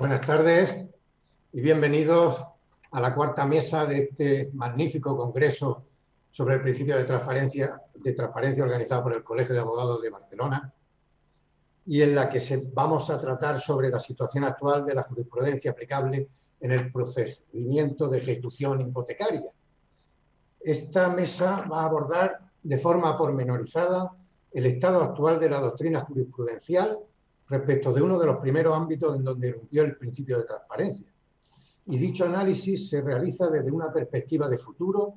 Buenas tardes y bienvenidos a la cuarta mesa de este magnífico congreso sobre el principio de transparencia organizado por el Colegio de Abogados de Barcelona y en la que vamos a tratar sobre la situación actual de la jurisprudencia aplicable en el procedimiento de ejecución hipotecaria. Esta mesa va a abordar de forma pormenorizada el estado actual de la doctrina jurisprudencial respecto de uno de los primeros ámbitos en donde irrumpió el principio de transparencia. Y dicho análisis se realiza desde una perspectiva de futuro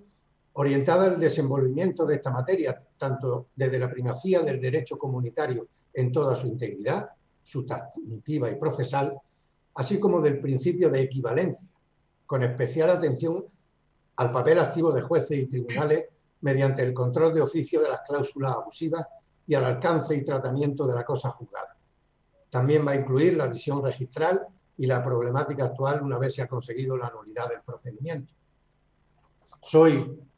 orientada al desenvolvimiento de esta materia, tanto desde la primacía del derecho comunitario en toda su integridad, sustantiva y procesal, así como del principio de equivalencia, con especial atención al papel activo de jueces y tribunales mediante el control de oficio de las cláusulas abusivas y al alcance y tratamiento de la cosa juzgada. También va a incluir la visión registral y la problemática actual una vez se ha conseguido la nulidad del procedimiento.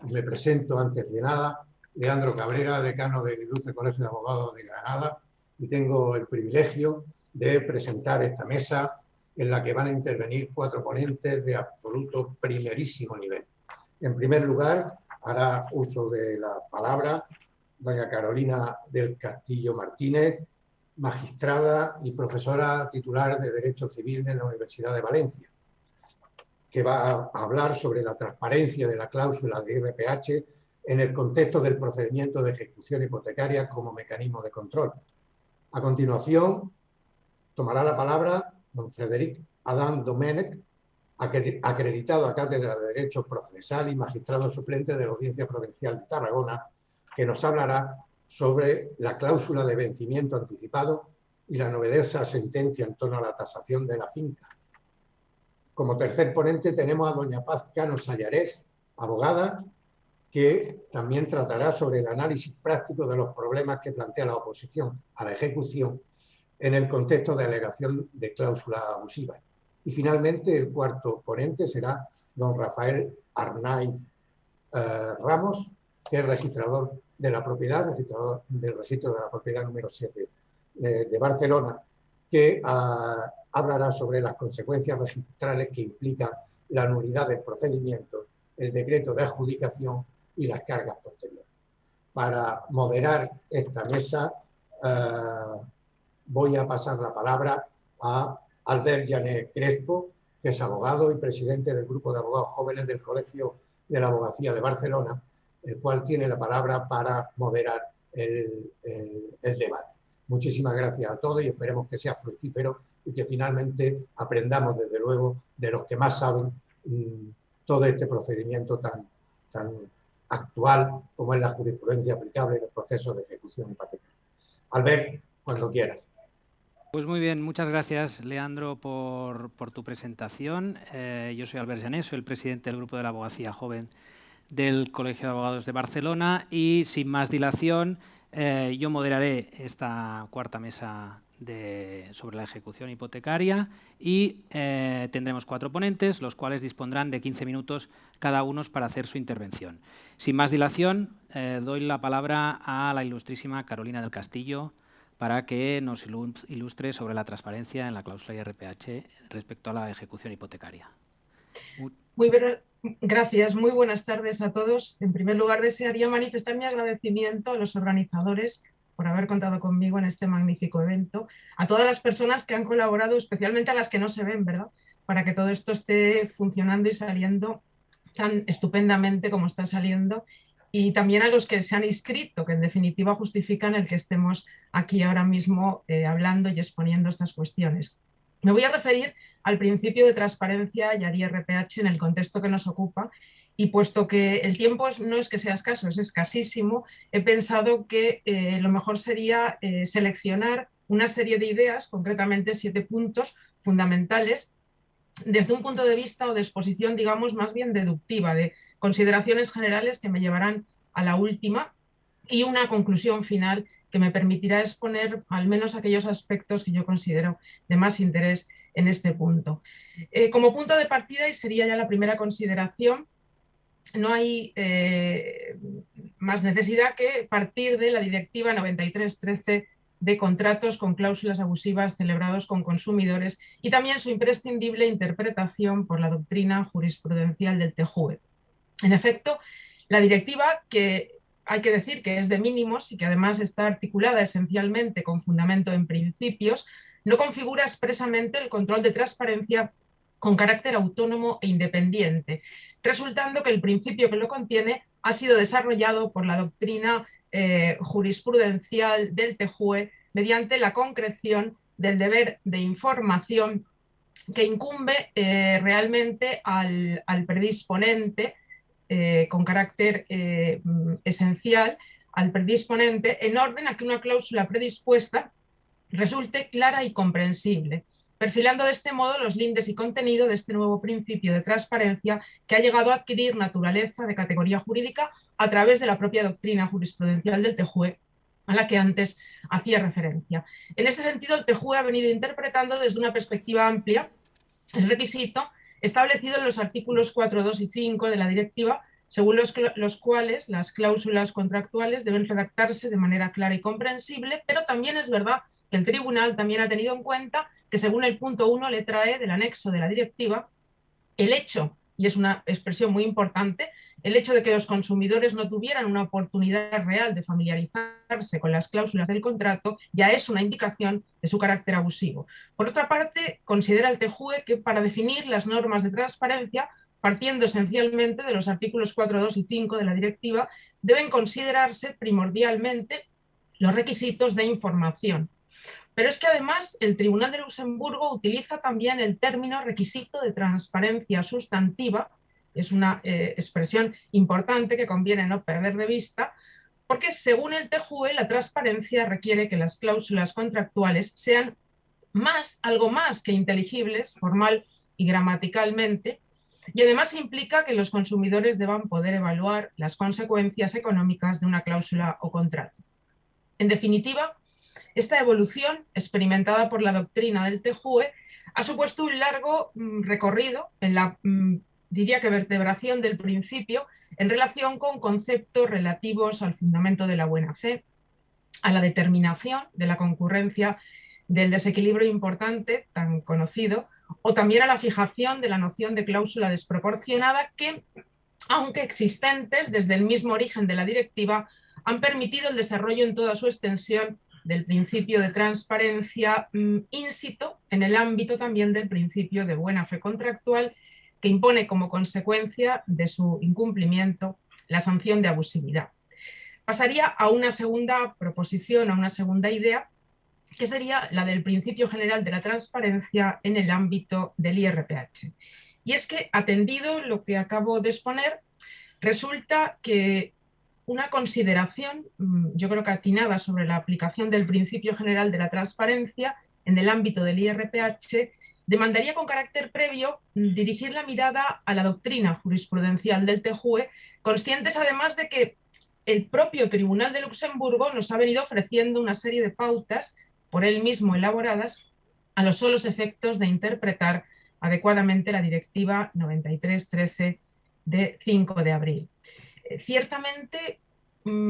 Me presento antes de nada, Leandro Cabrera, decano del Ilustre Colegio de Abogados de Granada, y tengo el privilegio de presentar esta mesa en la que van a intervenir 4 ponentes de absoluto primerísimo nivel. En primer lugar, hará uso de la palabra doña Carolina del Castillo Martínez, magistrada y profesora titular de Derecho Civil en la Universidad de Valencia, que va a hablar sobre la transparencia de la cláusula de IRPH en el contexto del procedimiento de ejecución hipotecaria como mecanismo de control. A continuación, tomará la palabra don Frederic Adam Domènech, acreditado a Cátedra de Derecho Procesal y magistrado suplente de la Audiencia Provincial de Tarragona, que nos hablará sobre la cláusula de vencimiento anticipado y la novedosa sentencia en torno a la tasación de la finca. Como tercer ponente tenemos a doña Paz Cano Sallarés, abogada, que también tratará sobre el análisis práctico de los problemas que plantea la oposición a la ejecución en el contexto de alegación de cláusulas abusivas. Y finalmente el cuarto ponente será don Rafael Arnaiz Ramos, que es registrador de la propiedad, registrador del registro de la propiedad número 7 de Barcelona, que hablará sobre las consecuencias registrales que implica la nulidad del procedimiento, el decreto de adjudicación y las cargas posteriores. Para moderar esta mesa voy a pasar la palabra a Albert Jané Crespo, que es abogado y presidente del Grupo de Abogados Jóvenes del Colegio de la Abogacía de Barcelona, el cual tiene la palabra para moderar el debate. Muchísimas gracias a todos y esperemos que sea fructífero y que finalmente aprendamos, desde luego, de los que más saben todo este procedimiento tan actual como es la jurisprudencia aplicable en el proceso de ejecución hipotecaria. Albert, cuando quieras. Pues muy bien, muchas gracias, Leandro, por tu presentación. Yo soy Albert Jané, soy el presidente del Grupo de la Abogacía Joven del Colegio de Abogados de Barcelona y, sin más dilación, yo moderaré esta cuarta mesa sobre la ejecución hipotecaria y tendremos 4 ponentes, los cuales dispondrán de 15 minutos cada uno para hacer su intervención. Sin más dilación, doy la palabra a la ilustrísima Carolina del Castillo para que nos ilustre sobre la transparencia en la cláusula IRPH respecto a la ejecución hipotecaria. Gracias, muy buenas tardes a todos. En primer lugar, desearía manifestar mi agradecimiento a los organizadores por haber contado conmigo en este magnífico evento, a todas las personas que han colaborado, especialmente a las que no se ven, ¿verdad?, para que todo esto esté funcionando y saliendo tan estupendamente como está saliendo, y también a los que se han inscrito, que en definitiva justifican el que estemos aquí ahora mismo hablando y exponiendo estas cuestiones. Me voy a referir al principio de transparencia y al IRPH en el contexto que nos ocupa, y puesto que el tiempo no es que sea escaso, es escasísimo, he pensado que lo mejor sería seleccionar una serie de ideas, concretamente 7 puntos fundamentales, desde un punto de vista o de exposición, digamos, más bien deductiva, de consideraciones generales que me llevarán a la última y una conclusión final que me permitirá exponer al menos aquellos aspectos que yo considero de más interés en este punto. Como punto de partida, y sería ya la primera consideración, no hay más necesidad que partir de la Directiva 93/13 de contratos con cláusulas abusivas celebrados con consumidores y también su imprescindible interpretación por la doctrina jurisprudencial del TJUE. En efecto, la directiva, que hay que decir que es de mínimos y que además está articulada esencialmente con fundamento en principios, no configura expresamente el control de transparencia con carácter autónomo e independiente, resultando que el principio que lo contiene ha sido desarrollado por la doctrina jurisprudencial del TJUE mediante la concreción del deber de información que incumbe realmente al predisponente con carácter esencial, al predisponente, en orden a que una cláusula predispuesta resulte clara y comprensible, perfilando de este modo los lindes y contenido de este nuevo principio de transparencia que ha llegado a adquirir naturaleza de categoría jurídica a través de la propia doctrina jurisprudencial del TJUE, a la que antes hacía referencia. En este sentido, el TJUE ha venido interpretando desde una perspectiva amplia el requisito establecido en los artículos 4, 2 y 5 de la directiva, según los cuales las cláusulas contractuales deben redactarse de manera clara y comprensible, pero también es verdad que el tribunal también ha tenido en cuenta que, según el punto 1, letra E del anexo de la directiva, el hecho, y es una expresión muy importante, el hecho de que los consumidores no tuvieran una oportunidad real de familiarizarse con las cláusulas del contrato ya es una indicación de su carácter abusivo. Por otra parte, considera el TJUE que para definir las normas de transparencia, partiendo esencialmente de los artículos 4, 2 y 5 de la directiva, deben considerarse primordialmente los requisitos de información. Pero es que además el Tribunal de Luxemburgo utiliza también el término requisito de transparencia sustantiva, es una expresión importante que conviene no perder de vista, porque según el TJUE la transparencia requiere que las cláusulas contractuales sean algo más que inteligibles, formal y gramaticalmente, y además implica que los consumidores deban poder evaluar las consecuencias económicas de una cláusula o contrato. En definitiva, esta evolución experimentada por la doctrina del TJUE ha supuesto un largo recorrido en la, diría que vertebración del principio en relación con conceptos relativos al fundamento de la buena fe, a la determinación de la concurrencia del desequilibrio importante tan conocido, o también a la fijación de la noción de cláusula desproporcionada que, aunque existentes desde el mismo origen de la directiva, han permitido el desarrollo en toda su extensión del principio de transparencia in situ en el ámbito también del principio de buena fe contractual, que impone como consecuencia de su incumplimiento la sanción de abusividad. Pasaría a una segunda proposición, a una segunda idea, que sería la del principio general de la transparencia en el ámbito del IRPH. Y es que, atendido lo que acabo de exponer, resulta que una consideración, yo creo que atinada, sobre la aplicación del principio general de la transparencia en el ámbito del IRPH demandaría con carácter previo dirigir la mirada a la doctrina jurisprudencial del TJUE, conscientes además de que el propio Tribunal de Luxemburgo nos ha venido ofreciendo una serie de pautas, por él mismo elaboradas, a los solos efectos de interpretar adecuadamente la Directiva 93/13 de 5 de abril. Ciertamente,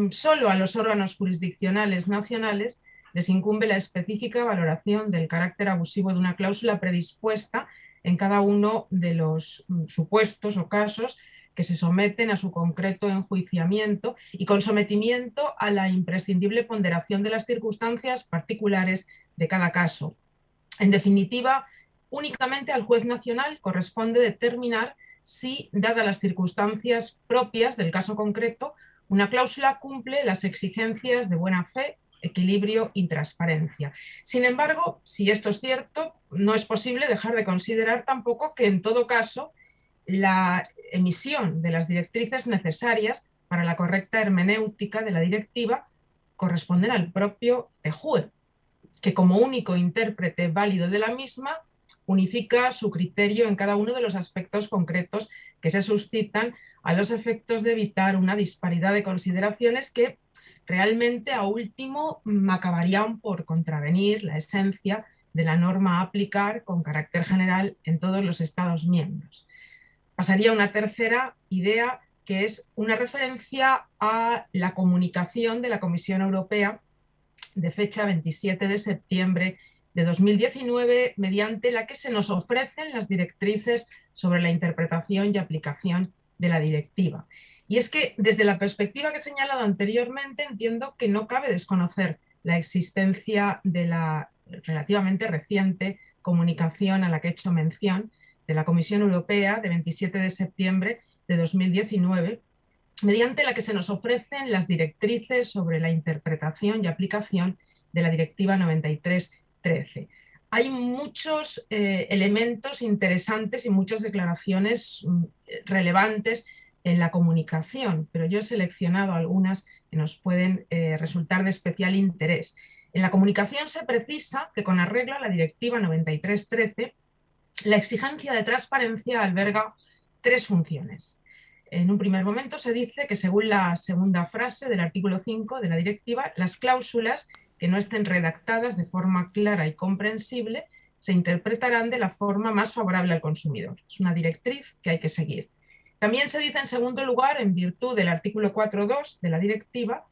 solo a los órganos jurisdiccionales nacionales les incumbe la específica valoración del carácter abusivo de una cláusula predispuesta en cada uno de los supuestos o casos que se someten a su concreto enjuiciamiento y con sometimiento a la imprescindible ponderación de las circunstancias particulares de cada caso. En definitiva, únicamente al juez nacional corresponde determinar si, dadas las circunstancias propias del caso concreto, una cláusula cumple las exigencias de buena fe, equilibrio y transparencia. Sin embargo, si esto es cierto, no es posible dejar de considerar tampoco que, en todo caso, la emisión de las directrices necesarias para la correcta hermenéutica de la directiva corresponden al propio TJUE, que como único intérprete válido de la misma unifica su criterio en cada uno de los aspectos concretos que se suscitan a los efectos de evitar una disparidad de consideraciones que realmente a último acabarían por contravenir la esencia de la norma a aplicar con carácter general en todos los Estados miembros. Pasaría a una tercera idea, que es una referencia a la comunicación de la Comisión Europea de fecha 27 de septiembre de 2019, mediante la que se nos ofrecen las directrices sobre la interpretación y aplicación de la directiva. Y es que desde la perspectiva que he señalado anteriormente, entiendo que no cabe desconocer la existencia de la relativamente reciente comunicación a la que he hecho mención de la Comisión Europea de 27 de septiembre de 2019, mediante la que se nos ofrecen las directrices sobre la interpretación y aplicación de la Directiva 93/13. Hay muchos elementos interesantes y muchas declaraciones relevantes en la comunicación, pero yo he seleccionado algunas que nos pueden resultar de especial interés. En la comunicación se precisa que con arreglo a la Directiva 93/13, la exigencia de transparencia alberga tres funciones. En un primer momento se dice que, según la segunda frase del artículo 5 de la directiva, las cláusulas que no estén redactadas de forma clara y comprensible se interpretarán de la forma más favorable al consumidor. Es una directriz que hay que seguir. También se dice, en segundo lugar, en virtud del artículo 4.2 de la directiva,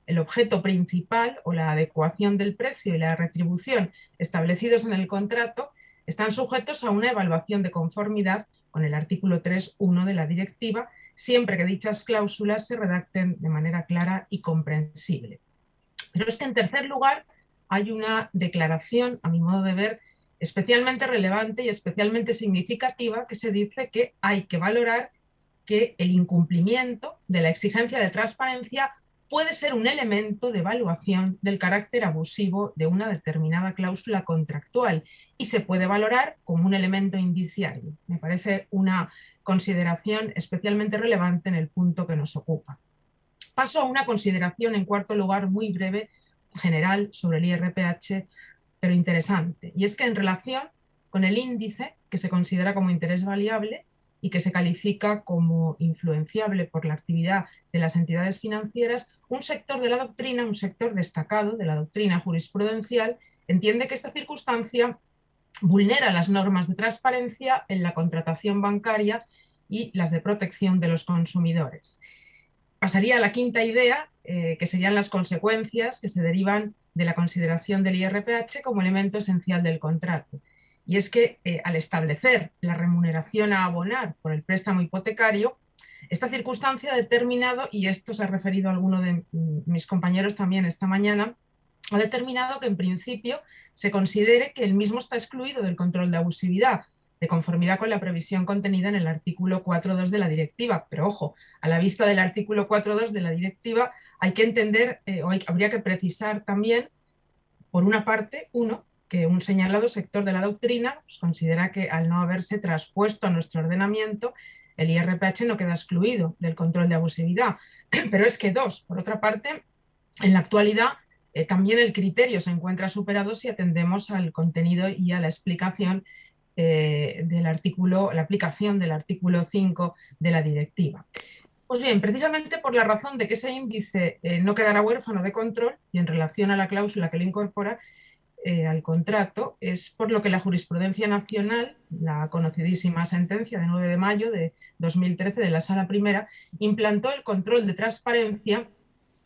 el objeto principal o la adecuación del precio y la retribución establecidos en el contrato están sujetos a una evaluación de conformidad con el artículo 3.1 de la directiva, siempre que dichas cláusulas se redacten de manera clara y comprensible. Pero es que, en tercer lugar, hay una declaración, a mi modo de ver, especialmente relevante y especialmente significativa, que se dice que hay que valorar que el incumplimiento de la exigencia de transparencia puede ser un elemento de evaluación del carácter abusivo de una determinada cláusula contractual y se puede valorar como un elemento indiciario. Me parece una consideración especialmente relevante en el punto que nos ocupa. Paso a una consideración, en cuarto lugar, muy breve, general, sobre el IRPH, pero interesante. Y es que, en relación con el índice que se considera como interés variable y que se califica como influenciable por la actividad de las entidades financieras, un sector de la doctrina, un sector destacado de la doctrina jurisprudencial, entiende que esta circunstancia vulnera las normas de transparencia en la contratación bancaria y las de protección de los consumidores. Pasaría a la quinta idea, que serían las consecuencias que se derivan de la consideración del IRPH como elemento esencial del contrato. Y es que, al establecer la remuneración a abonar por el préstamo hipotecario, esta circunstancia ha determinado, y esto se ha referido a alguno de mis compañeros también esta mañana, ha determinado que, en principio, se considere que el mismo está excluido del control de abusividad, de conformidad con la previsión contenida en el artículo 4.2 de la directiva. Pero ojo, a la vista del artículo 4.2 de la directiva hay que entender, habría que precisar también, por una parte, que un señalado sector de la doctrina considera que, al no haberse traspuesto a nuestro ordenamiento, el IRPH no queda excluido del control de abusividad. Pero es que, por otra parte, en la actualidad también el criterio se encuentra superado si atendemos al contenido y a la explicación del artículo, la aplicación del artículo 5 de la directiva. Pues bien, precisamente por la razón de que ese índice no quedará huérfano de control, y en relación a la cláusula que lo incorpora al contrato, es por lo que la jurisprudencia nacional, la conocidísima sentencia de 9 de mayo de 2013 de la Sala Primera, implantó el control de transparencia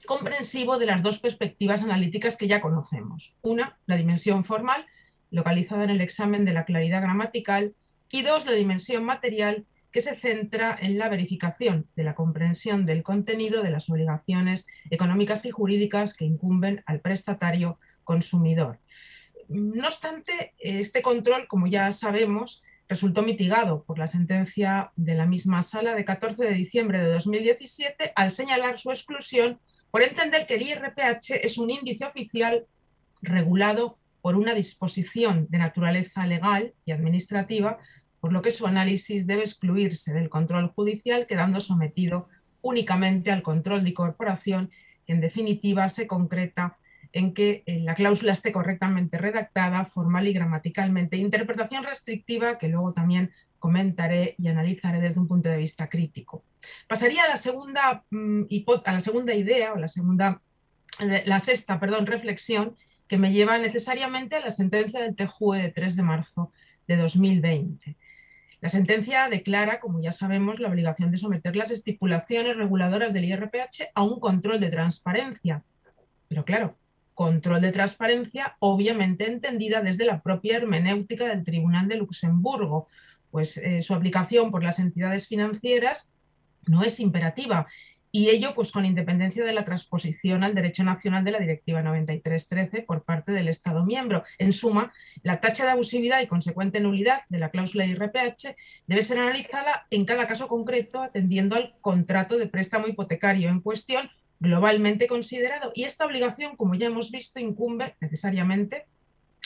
comprensivo de las dos perspectivas analíticas que ya conocemos. Una, la dimensión formal, localizada en el examen de la claridad gramatical, y dos, la dimensión material, que se centra en la verificación de la comprensión del contenido de las obligaciones económicas y jurídicas que incumben al prestatario consumidor. No obstante, este control, como ya sabemos, resultó mitigado por la sentencia de la misma Sala de 14 de diciembre de 2017 al señalar su exclusión por entender que el IRPH es un índice oficial regulado por una disposición de naturaleza legal y administrativa, por lo que su análisis debe excluirse del control judicial, quedando sometido únicamente al control de incorporación, que en definitiva se concreta en que la cláusula esté correctamente redactada, formal y gramaticalmente. Interpretación restrictiva que luego también comentaré y analizaré desde un punto de vista crítico. Pasaría a la segunda idea, o la sexta reflexión, que me lleva necesariamente a la sentencia del TJUE de 3 de marzo de 2020. La sentencia declara, como ya sabemos, la obligación de someter las estipulaciones reguladoras del IRPH a un control de transparencia. Pero claro, control de transparencia, obviamente entendida desde la propia hermenéutica del Tribunal de Luxemburgo, pues su aplicación por las entidades financieras no es imperativa, y ello pues con independencia de la transposición al derecho nacional de la Directiva 93/13 por parte del Estado miembro. En suma, la tacha de abusividad y consecuente nulidad de la cláusula IRPH debe ser analizada en cada caso concreto atendiendo al contrato de préstamo hipotecario en cuestión, globalmente considerado, y esta obligación, como ya hemos visto, incumbe necesariamente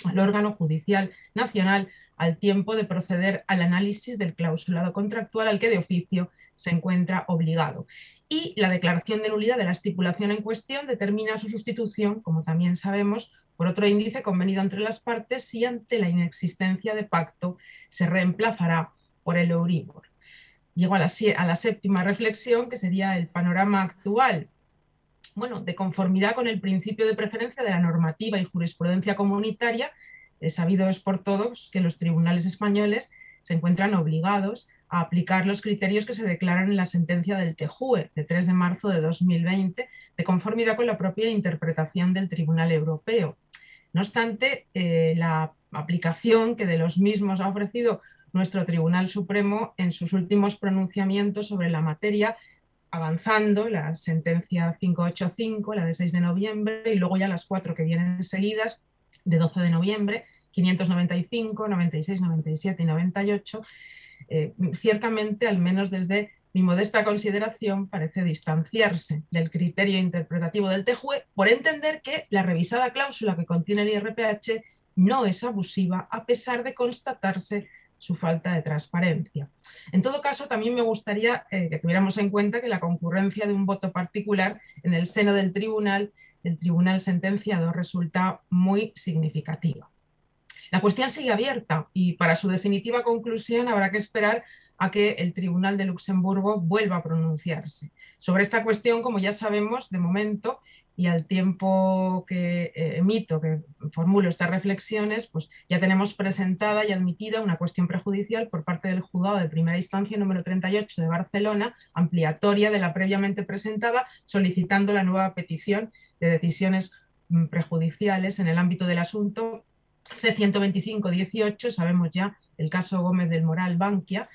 al órgano judicial nacional al tiempo de proceder al análisis del clausulado contractual al que de oficio se encuentra obligado. Y la declaración de nulidad de la estipulación en cuestión determina su sustitución, como también sabemos, por otro índice convenido entre las partes si ante la inexistencia de pacto se reemplazará por el Euribor. Llego a la séptima reflexión, que sería el panorama actual. Bueno, de conformidad con el principio de preferencia de la normativa y jurisprudencia comunitaria, sabido es por todos que los tribunales españoles se encuentran obligados a aplicar los criterios que se declaran en la sentencia del TJUE de 3 de marzo de 2020, de conformidad con la propia interpretación del Tribunal Europeo. No obstante, la aplicación que de los mismos ha ofrecido nuestro Tribunal Supremo en sus últimos pronunciamientos sobre la materia, avanzando la sentencia 585, la de 6 de noviembre, y luego ya las 4 que vienen seguidas, de 12 de noviembre, 595, 96, 97 y 98, ciertamente, al menos desde mi modesta consideración, parece distanciarse del criterio interpretativo del TJUE por entender que la revisada cláusula que contiene el IRPH no es abusiva a pesar de constatarse su falta de transparencia. En todo caso, también me gustaría que tuviéramos en cuenta que la concurrencia de un voto particular en el seno del tribunal sentenciado resulta muy significativa. La cuestión sigue abierta y para su definitiva conclusión habrá que esperar a que el Tribunal de Luxemburgo vuelva a pronunciarse. Sobre esta cuestión, como ya sabemos, de momento, y al tiempo que que formulo estas reflexiones, pues ya tenemos presentada y admitida una cuestión prejudicial por parte del juzgado de primera instancia número 38 de Barcelona, ampliatoria de la previamente presentada, solicitando la nueva petición de decisiones prejudiciales en el ámbito del asunto C-125/18, sabemos ya el caso Gómez del Moral Bankia,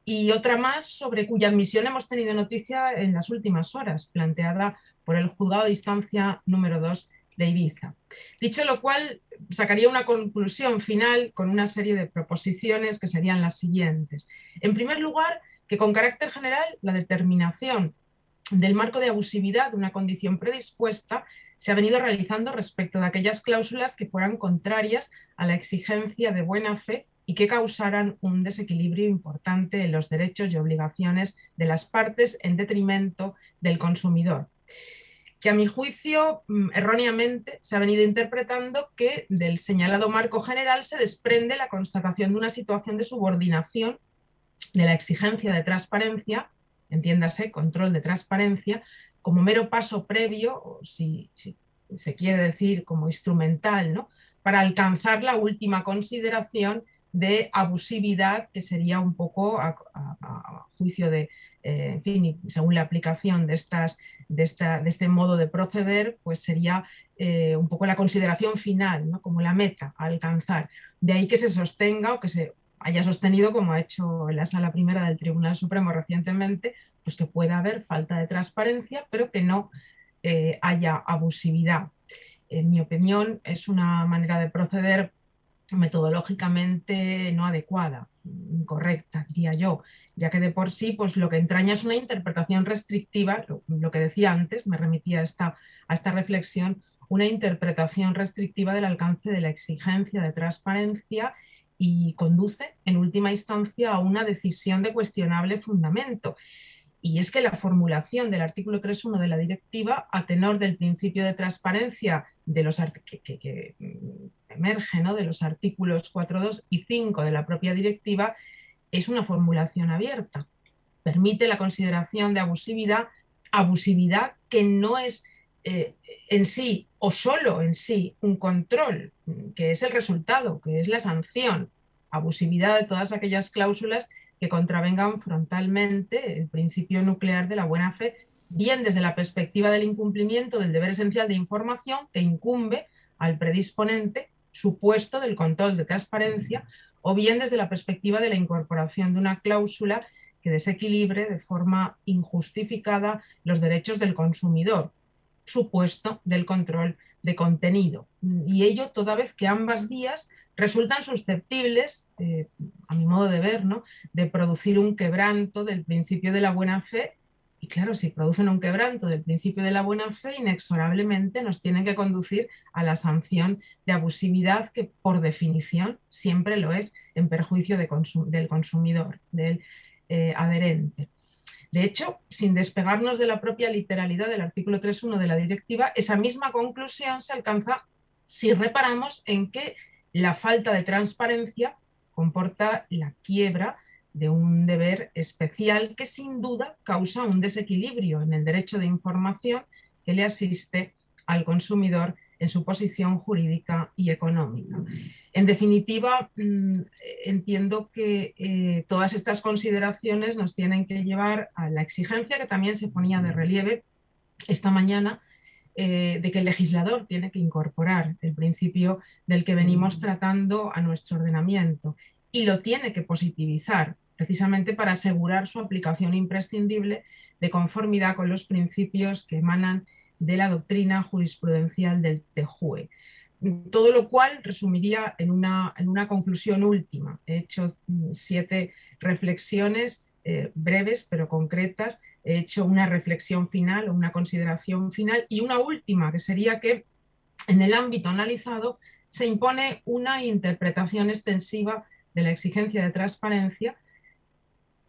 y otra más sobre cuya admisión hemos tenido noticia en las últimas horas, planteada por el juzgado de instancia número 2 de Ibiza. Dicho lo cual, sacaría una conclusión final con una serie de proposiciones que serían las siguientes. En primer lugar, que con carácter general la determinación del marco de abusividad de una condición predispuesta se ha venido realizando respecto de aquellas cláusulas que fueran contrarias a la exigencia de buena fe y que causaran un desequilibrio importante en los derechos y obligaciones de las partes en detrimento del consumidor, que a mi juicio erróneamente se ha venido interpretando que del señalado marco general se desprende la constatación de una situación de subordinación de la exigencia de transparencia, entiéndase, control de transparencia, como mero paso previo, o si se quiere decir como instrumental, ¿no?, para alcanzar la última consideración de abusividad, que sería un poco a juicio de, en fin, según la aplicación de este modo de proceder, pues sería un poco la consideración final, ¿no?, como la meta a alcanzar. De ahí que se sostenga o que se haya sostenido, como ha hecho en la Sala Primera del Tribunal Supremo recientemente, pues que pueda haber falta de transparencia, pero que no haya abusividad. En mi opinión, es una manera de proceder metodológicamente no adecuada, incorrecta, diría yo, ya que de por sí pues lo que entraña es una interpretación restrictiva, lo que decía antes, me remitía a esta reflexión, una interpretación restrictiva del alcance de la exigencia de transparencia y conduce en última instancia a una decisión de cuestionable fundamento. Y es que la formulación del artículo 3.1 de la directiva, a tenor del principio de transparencia de los que emerge, ¿no?, de los artículos 4.2 y 5 de la propia directiva, es una formulación abierta. Permite la consideración de abusividad que no es en sí o solo en sí un control, que es el resultado, que es la sanción, abusividad de todas aquellas cláusulas que contravengan frontalmente el principio nuclear de la buena fe bien desde la perspectiva del incumplimiento del deber esencial de información que incumbe al predisponente supuesto del control de transparencia, o bien desde la perspectiva de la incorporación de una cláusula que desequilibre de forma injustificada los derechos del consumidor, supuesto del control de contenido. Y ello toda vez que ambas vías resultan susceptibles, a mi modo de ver, ¿no?, de producir un quebranto del principio de la buena fe. Y claro, si producen un quebranto del principio de la buena fe, inexorablemente nos tienen que conducir a la sanción de abusividad, que por definición siempre lo es en perjuicio del consumidor, del adherente. De hecho, sin despegarnos de la propia literalidad del artículo 3.1 de la directiva, esa misma conclusión se alcanza si reparamos en que la falta de transparencia comporta la quiebra de un deber especial que sin duda causa un desequilibrio en el derecho de información que le asiste al consumidor en su posición jurídica y económica. En definitiva, entiendo que todas estas consideraciones nos tienen que llevar a la exigencia que también se ponía de relieve esta mañana, de que el legislador tiene que incorporar el principio del que venimos tratando a nuestro ordenamiento, y lo tiene que positivizar precisamente para asegurar su aplicación imprescindible de conformidad con los principios que emanan de la doctrina jurisprudencial del TJUE. Todo lo cual resumiría en una conclusión última. He hecho 7 reflexiones breves pero concretas. He hecho una reflexión final o una consideración final, y una última, que sería que en el ámbito analizado se impone una interpretación extensiva de la exigencia de transparencia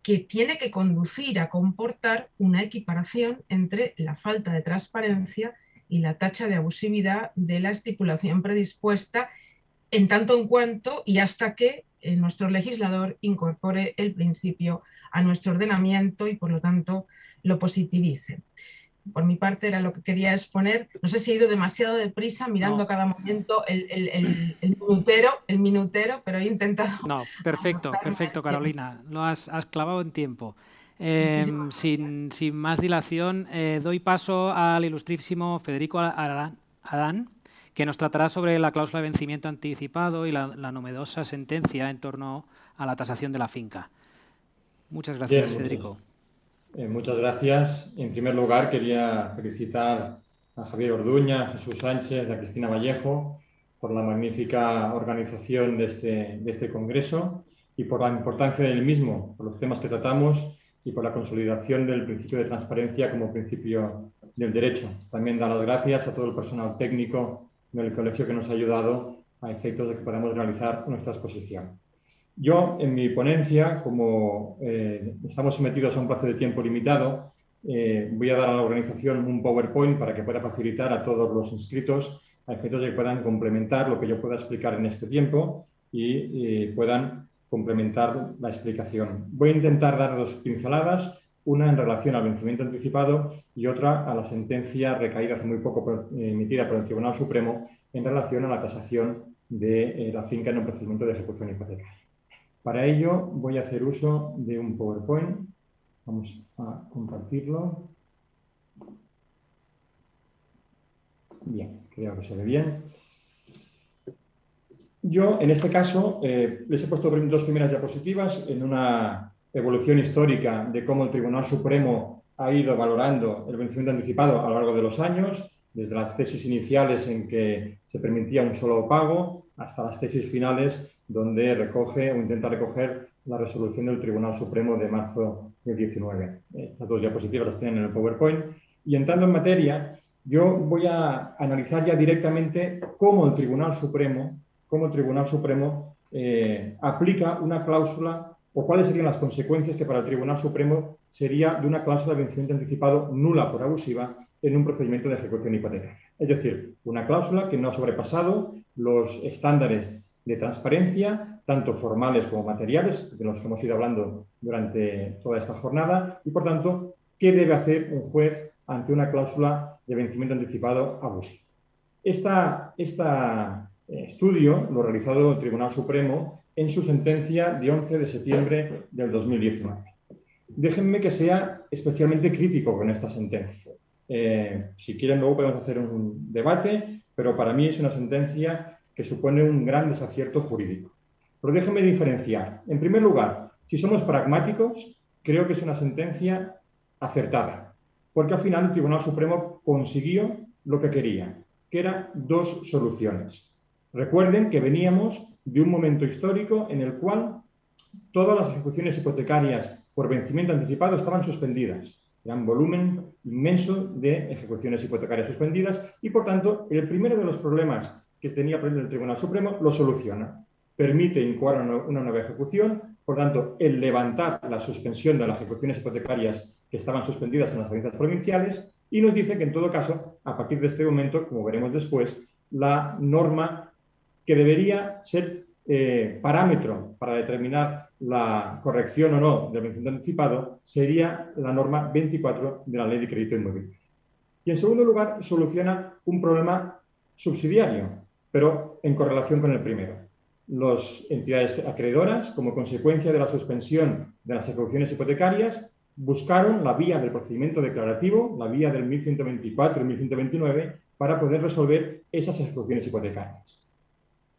que tiene que conducir a comportar una equiparación entre la falta de transparencia y la tacha de abusividad de la estipulación predispuesta, en tanto en cuanto y hasta que nuestro legislador incorpore el principio a nuestro ordenamiento y por lo tanto lo positivice. Por mi parte era lo que quería exponer. No sé si he ido demasiado deprisa mirando a cada momento el minutero, pero he intentado... No, perfecto, Carolina. Lo has clavado en tiempo. Sin más dilación, doy paso al ilustrísimo Federico Adán, que nos tratará sobre la cláusula de vencimiento anticipado y la novedosa sentencia en torno a la tasación de la finca. Muchas gracias, bien, Federico. Muchas gracias. En primer lugar, quería felicitar a Javier Orduña, a Jesús Sánchez y a Cristina Vallejo por la magnífica organización de este congreso y por la importancia del mismo, por los temas que tratamos y por la consolidación del principio de transparencia como principio del derecho. También dar las gracias a todo el personal técnico del colegio que nos ha ayudado a efectos de que podamos realizar nuestra exposición. Yo, en mi ponencia, como estamos sometidos a un plazo de tiempo limitado, voy a dar a la organización un PowerPoint para que pueda facilitar a todos los inscritos a efectos de que puedan complementar lo que yo pueda explicar en este tiempo y puedan complementar la explicación. Voy a intentar dar 2 pinceladas, una en relación al vencimiento anticipado y otra a la sentencia recaída hace muy poco, emitida por el Tribunal Supremo en relación a la tasación de la finca en un procedimiento de ejecución hipotecaria. Para ello voy a hacer uso de un PowerPoint. Vamos a compartirlo. Bien, creo que se ve bien. Yo, en este caso, les he puesto 2 primeras diapositivas en una evolución histórica de cómo el Tribunal Supremo ha ido valorando el vencimiento anticipado a lo largo de los años, desde las tesis iniciales en que se permitía un solo pago hasta las tesis finales donde recoge o intenta recoger la resolución del Tribunal Supremo de marzo del 19. Estas 2 diapositivas las tienen en el PowerPoint. Y entrando en materia, yo voy a analizar ya directamente cómo el Tribunal Supremo aplica una cláusula o cuáles serían las consecuencias que para el Tribunal Supremo sería de una cláusula de vencimiento anticipado nula por abusiva en un procedimiento de ejecución hipotecaria. Es decir, una cláusula que no ha sobrepasado los estándares de transparencia, tanto formales como materiales, de los que hemos ido hablando durante toda esta jornada, y por tanto, ¿qué debe hacer un juez ante una cláusula de vencimiento anticipado abusivo? Este estudio lo ha realizado el Tribunal Supremo en su sentencia de 11 de septiembre del 2019. Déjenme que sea especialmente crítico con esta sentencia. Si quieren, luego podemos hacer un debate, pero para mí es una sentencia que supone un gran desacierto jurídico. Pero déjenme diferenciar. En primer lugar, si somos pragmáticos, creo que es una sentencia acertada, porque al final el Tribunal Supremo consiguió lo que quería, que eran dos soluciones. Recuerden que veníamos de un momento histórico en el cual todas las ejecuciones hipotecarias por vencimiento anticipado estaban suspendidas. Era un volumen inmenso de ejecuciones hipotecarias suspendidas y, por tanto, el primero de los problemas que tenía el Tribunal Supremo lo soluciona. Permite incoar una nueva ejecución, por tanto, el levantar la suspensión de las ejecuciones hipotecarias que estaban suspendidas en las audiencias provinciales y nos dice que, en todo caso, a partir de este momento, como veremos después, la norma que debería ser parámetro para determinar la corrección o no del vencimiento anticipado sería la norma 24 de la Ley de Crédito Inmobiliario. Y en segundo lugar, soluciona un problema subsidiario, pero en correlación con el primero. Las entidades acreedoras, como consecuencia de la suspensión de las ejecuciones hipotecarias, buscaron la vía del procedimiento declarativo, la vía del 1124 y 1129, para poder resolver esas ejecuciones hipotecarias.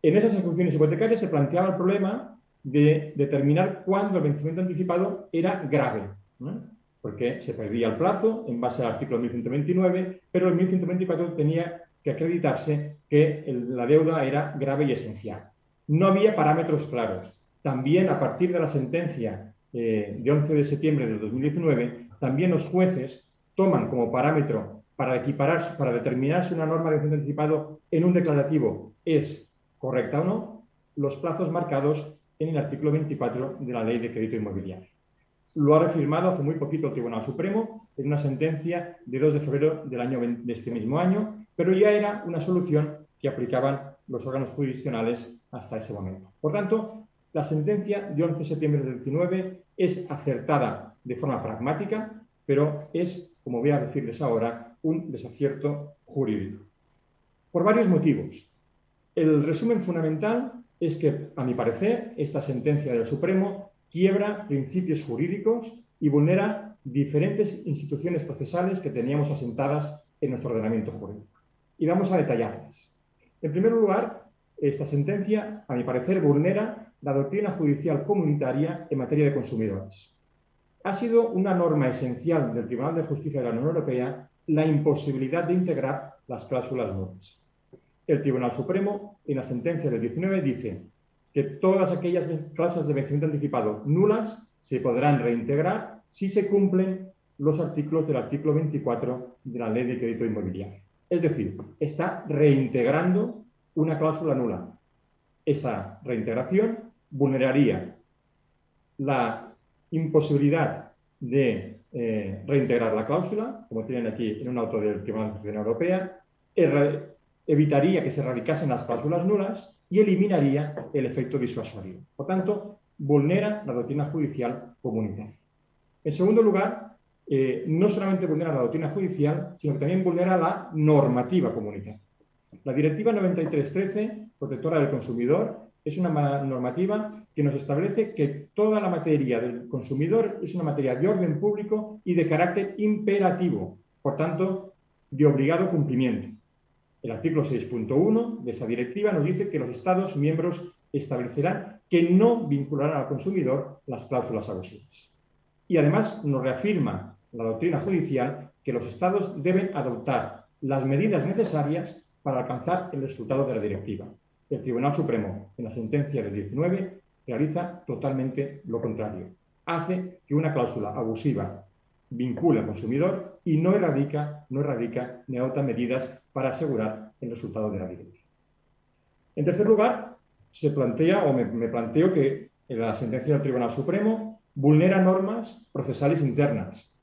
En esas ejecuciones hipotecarias se planteaba el problema de determinar cuándo el vencimiento anticipado era grave, ¿no? Porque se perdía el plazo en base al artículo 1129, pero el 1124 tenía que acreditarse que la deuda era grave y esencial. No había parámetros claros. También, a partir de la sentencia de 11 de septiembre del 2019, también los jueces toman como parámetro para determinar si una norma de vencimiento anticipado en un declarativo es correcta o no, los plazos marcados en el artículo 24 de la Ley de Crédito Inmobiliario. Lo ha reafirmado hace muy poquito el Tribunal Supremo en una sentencia de 2 de febrero de este mismo año, pero ya era una solución que aplicaban los órganos jurisdiccionales hasta ese momento. Por tanto, la sentencia de 11 de septiembre del 19 es acertada de forma pragmática, pero es, como voy a decirles ahora, un desacierto jurídico. Por varios motivos. El resumen fundamental es que, a mi parecer, esta sentencia del Supremo quiebra principios jurídicos y vulnera diferentes instituciones procesales que teníamos asentadas en nuestro ordenamiento jurídico. Y vamos a detallarlas. En primer lugar, esta sentencia, a mi parecer, vulnera la doctrina judicial comunitaria en materia de consumidores. Ha sido una norma esencial del Tribunal de Justicia de la Unión Europea la imposibilidad de integrar las cláusulas nulas. El Tribunal Supremo, en la sentencia del 19, dice que todas aquellas cláusulas de vencimiento anticipado nulas se podrán reintegrar si se cumplen los artículos del artículo 24 de la Ley de Crédito Inmobiliario. Es decir, está reintegrando una cláusula nula. Esa reintegración vulneraría la imposibilidad de reintegrar la cláusula, como tienen aquí en un auto del Tribunal de Justicia Europea, evitaría que se radicasen las cláusulas nulas y eliminaría el efecto disuasorio. Por tanto, vulnera la doctrina judicial comunitaria. En segundo lugar, no solamente vulnera la doctrina judicial, sino que también vulnera la normativa comunitaria. La Directiva 93/13, protectora del consumidor, es una normativa que nos establece que toda la materia del consumidor es una materia de orden público y de carácter imperativo, por tanto, de obligado cumplimiento. El artículo 6.1 de esa directiva nos dice que los Estados miembros establecerán que no vincularán al consumidor las cláusulas abusivas. Y además nos reafirma la doctrina judicial que los Estados deben adoptar las medidas necesarias para alcanzar el resultado de la directiva. El Tribunal Supremo, en la sentencia del 19, realiza totalmente lo contrario. Hace que una cláusula abusiva vincule al consumidor y no erradica ni adopta medidas para asegurar el resultado de la directiva. En tercer lugar, se plantea, o me planteo, que la sentencia del Tribunal Supremo vulnera normas procesales internas.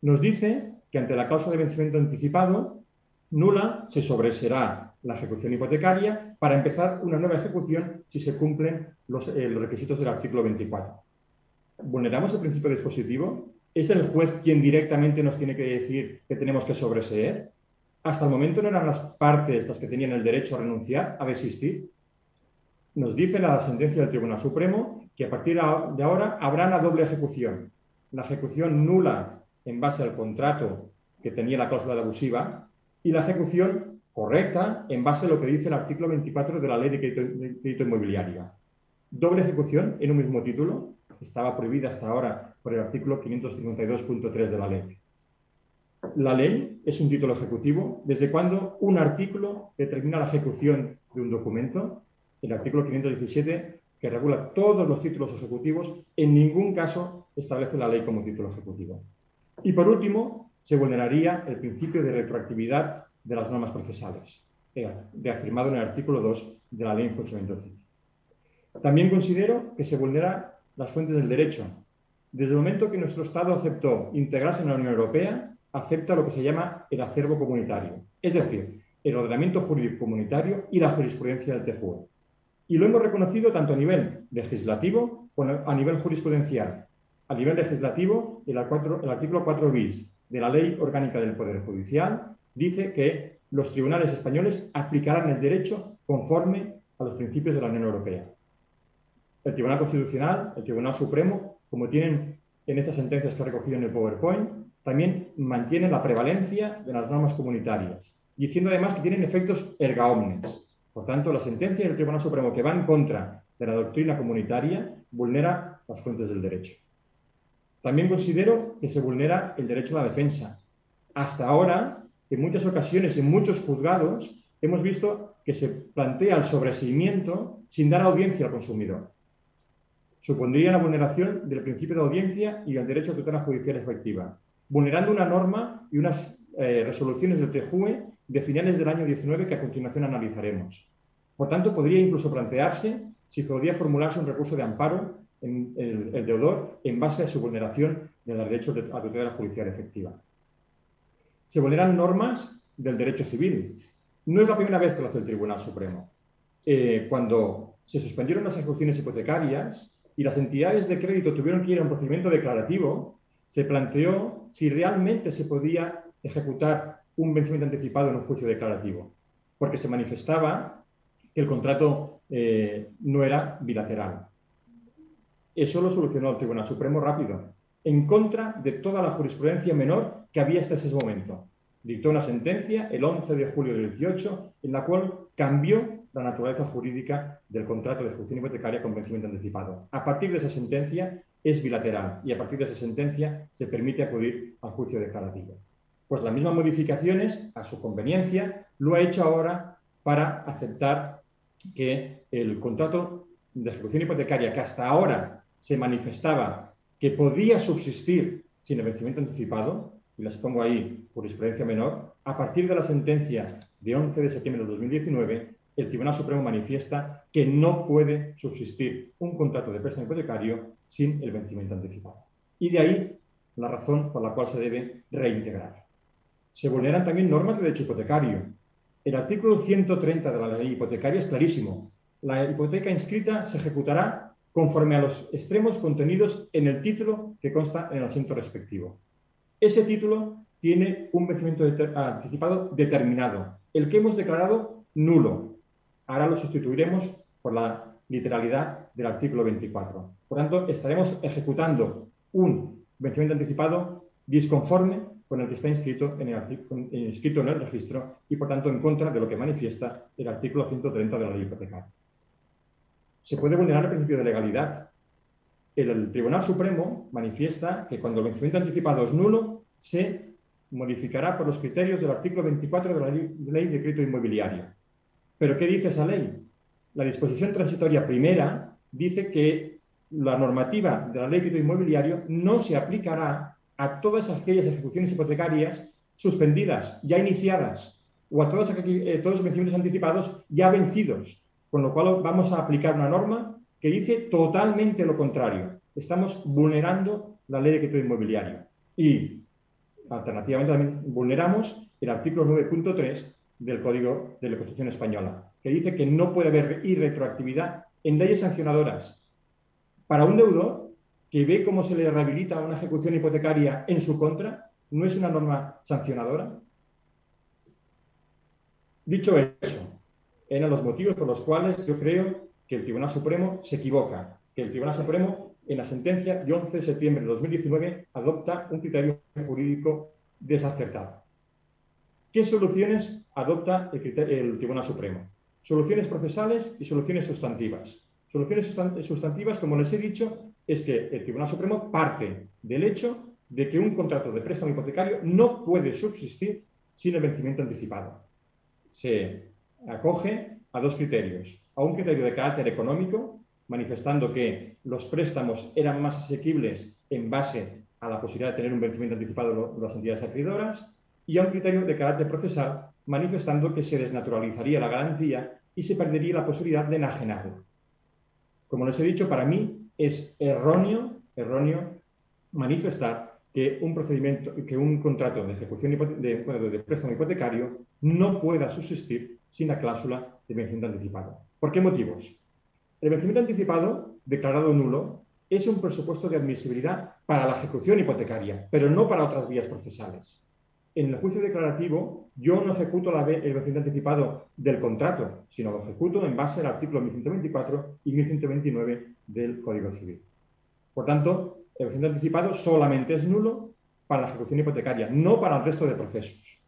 Nos dice que ante la cláusula de vencimiento anticipado, nula se sobreseerá la ejecución hipotecaria para empezar una nueva ejecución si se cumplen los requisitos del artículo 24. ¿Vulneramos el principio dispositivo? ¿Es el juez quien directamente nos tiene que decir que tenemos que sobreseer? Hasta el momento no eran las partes las que tenían el derecho a renunciar, a desistir. Nos dice la sentencia del Tribunal Supremo que a partir de ahora habrá una doble ejecución. la ejecución nula en base al contrato que tenía la cláusula de abusiva y la ejecución correcta en base a lo que dice el artículo 24 de la Ley de Crédito Inmobiliario. Doble ejecución en un mismo título estaba prohibida hasta ahora por el artículo 552.3 de la ley. La ley es un título ejecutivo desde cuando un artículo determina la ejecución de un documento. El artículo 517, que regula todos los títulos ejecutivos, en ningún caso establece la ley como título ejecutivo. Y por último, se vulneraría el principio de retroactividad de las normas procesales, reafirmado en el artículo 2 de la Ley de Enjuiciamiento Civil. También considero que se vulneran las fuentes del derecho. Desde el momento que nuestro Estado aceptó integrarse en la Unión Europea, acepta lo que se llama el acervo comunitario, es decir, el ordenamiento jurídico comunitario y la jurisprudencia del TJUE. Y lo hemos reconocido tanto a nivel legislativo como a nivel jurisprudencial. A nivel legislativo, el artículo 4 bis de la Ley Orgánica del Poder Judicial dice que los tribunales españoles aplicarán el derecho conforme a los principios de la Unión Europea. El Tribunal Constitucional, el Tribunal Supremo, como tienen en estas sentencias que he recogido en el PowerPoint, también mantienen la prevalencia de las normas comunitarias, diciendo además que tienen efectos erga omnes. Por tanto, la sentencia del Tribunal Supremo que va en contra de la doctrina comunitaria vulnera las fuentes del derecho. También considero que se vulnera el derecho a la defensa. Hasta ahora, en muchas ocasiones, en muchos juzgados, hemos visto que se plantea el sobreseimiento sin dar audiencia al consumidor. Supondría una vulneración del principio de audiencia y del derecho a tutela judicial efectiva, vulnerando una norma y unas resoluciones del TJUE de finales del año 19 que a continuación analizaremos. Por tanto, podría incluso plantearse si podría formularse un recurso de amparo en el deudor en base a su vulneración del derecho a tutela judicial efectiva. Se vulneran normas del derecho civil. No es la primera vez que lo hace el Tribunal Supremo. Cuando se suspendieron las ejecuciones hipotecarias y las entidades de crédito tuvieron que ir a un procedimiento declarativo, se planteó si realmente se podía ejecutar un vencimiento anticipado en un juicio declarativo, porque se manifestaba que el contrato no era bilateral. Eso lo solucionó el Tribunal Supremo rápido, en contra de toda la jurisprudencia menor que había hasta ese momento. Dictó una sentencia el 11 de julio del 18 en la cual cambió la naturaleza jurídica del contrato de ejecución hipotecaria con vencimiento anticipado. A partir de esa sentencia es bilateral y a partir de esa sentencia se permite acudir al juicio declarativo. Pues las mismas modificaciones, a su conveniencia, lo ha hecho ahora para aceptar que el contrato de ejecución hipotecaria que hasta ahora se manifestaba que podía subsistir sin el vencimiento anticipado, y les pongo ahí jurisprudencia menor, a partir de la sentencia de 11 de septiembre de 2019, el Tribunal Supremo manifiesta que no puede subsistir un contrato de préstamo hipotecario sin el vencimiento anticipado. Y de ahí la razón por la cual se debe reintegrar. Se vulneran también normas de derecho hipotecario. El artículo 130 de la ley hipotecaria es clarísimo. La hipoteca inscrita se ejecutará conforme a los extremos contenidos en el título que consta en el asiento respectivo. Ese título tiene un vencimiento anticipado determinado, el que hemos declarado nulo. Ahora lo sustituiremos por la literalidad del artículo 24. Por tanto, estaremos ejecutando un vencimiento anticipado disconforme con el que está inscrito en el registro y, por tanto, en contra de lo que manifiesta el artículo 130 de la ley hipotecaria. Se puede vulnerar el principio de legalidad. El Tribunal Supremo manifiesta que cuando el vencimiento anticipado es nulo, se modificará por los criterios del artículo 24 de la Ley de Crédito Inmobiliario. ¿Pero qué dice esa ley? La disposición transitoria primera dice que la normativa de la Ley de Crédito Inmobiliario no se aplicará a todas aquellas ejecuciones hipotecarias suspendidas, ya iniciadas, o a todos los vencimientos anticipados ya vencidos, con lo cual vamos a aplicar una norma que dice totalmente lo contrario. Estamos vulnerando la Ley de Crédito Inmobiliario y, alternativamente, también vulneramos el artículo 9.3 del Código de la Constitución Española, que dice que no puede haber irretroactividad en leyes sancionadoras. Para un deudor que ve cómo se le rehabilita una ejecución hipotecaria en su contra, ¿no es una norma sancionadora? Dicho eso, eran los motivos por los cuales yo creo que el Tribunal Supremo se equivoca, que el Tribunal Supremo en la sentencia de 11 de septiembre de 2019, adopta un criterio jurídico desacertado. ¿Qué soluciones adopta el Tribunal Supremo? Soluciones procesales y soluciones sustantivas. Soluciones sustantivas, como les he dicho, es que el Tribunal Supremo parte del hecho de que un contrato de préstamo hipotecario no puede subsistir sin el vencimiento anticipado. Se acoge a dos criterios. A un criterio de carácter económico, manifestando que los préstamos eran más asequibles en base a la posibilidad de tener un vencimiento anticipado de las entidades acreedoras, y a un criterio de carácter procesal, manifestando que se desnaturalizaría la garantía y se perdería la posibilidad de enajenarla. Como les he dicho, para mí es erróneo manifestar que un contrato de ejecución de préstamo hipotecario no pueda subsistir sin la cláusula de vencimiento anticipado. ¿Por qué motivos? El vencimiento anticipado, declarado nulo, es un presupuesto de admisibilidad para la ejecución hipotecaria, pero no para otras vías procesales. En el juicio declarativo, yo no ejecuto el vencimiento anticipado del contrato, sino lo ejecuto en base al artículo 1124 y 1129 del Código Civil. Por tanto, el vencimiento anticipado solamente es nulo para la ejecución hipotecaria, no para el resto de procesos.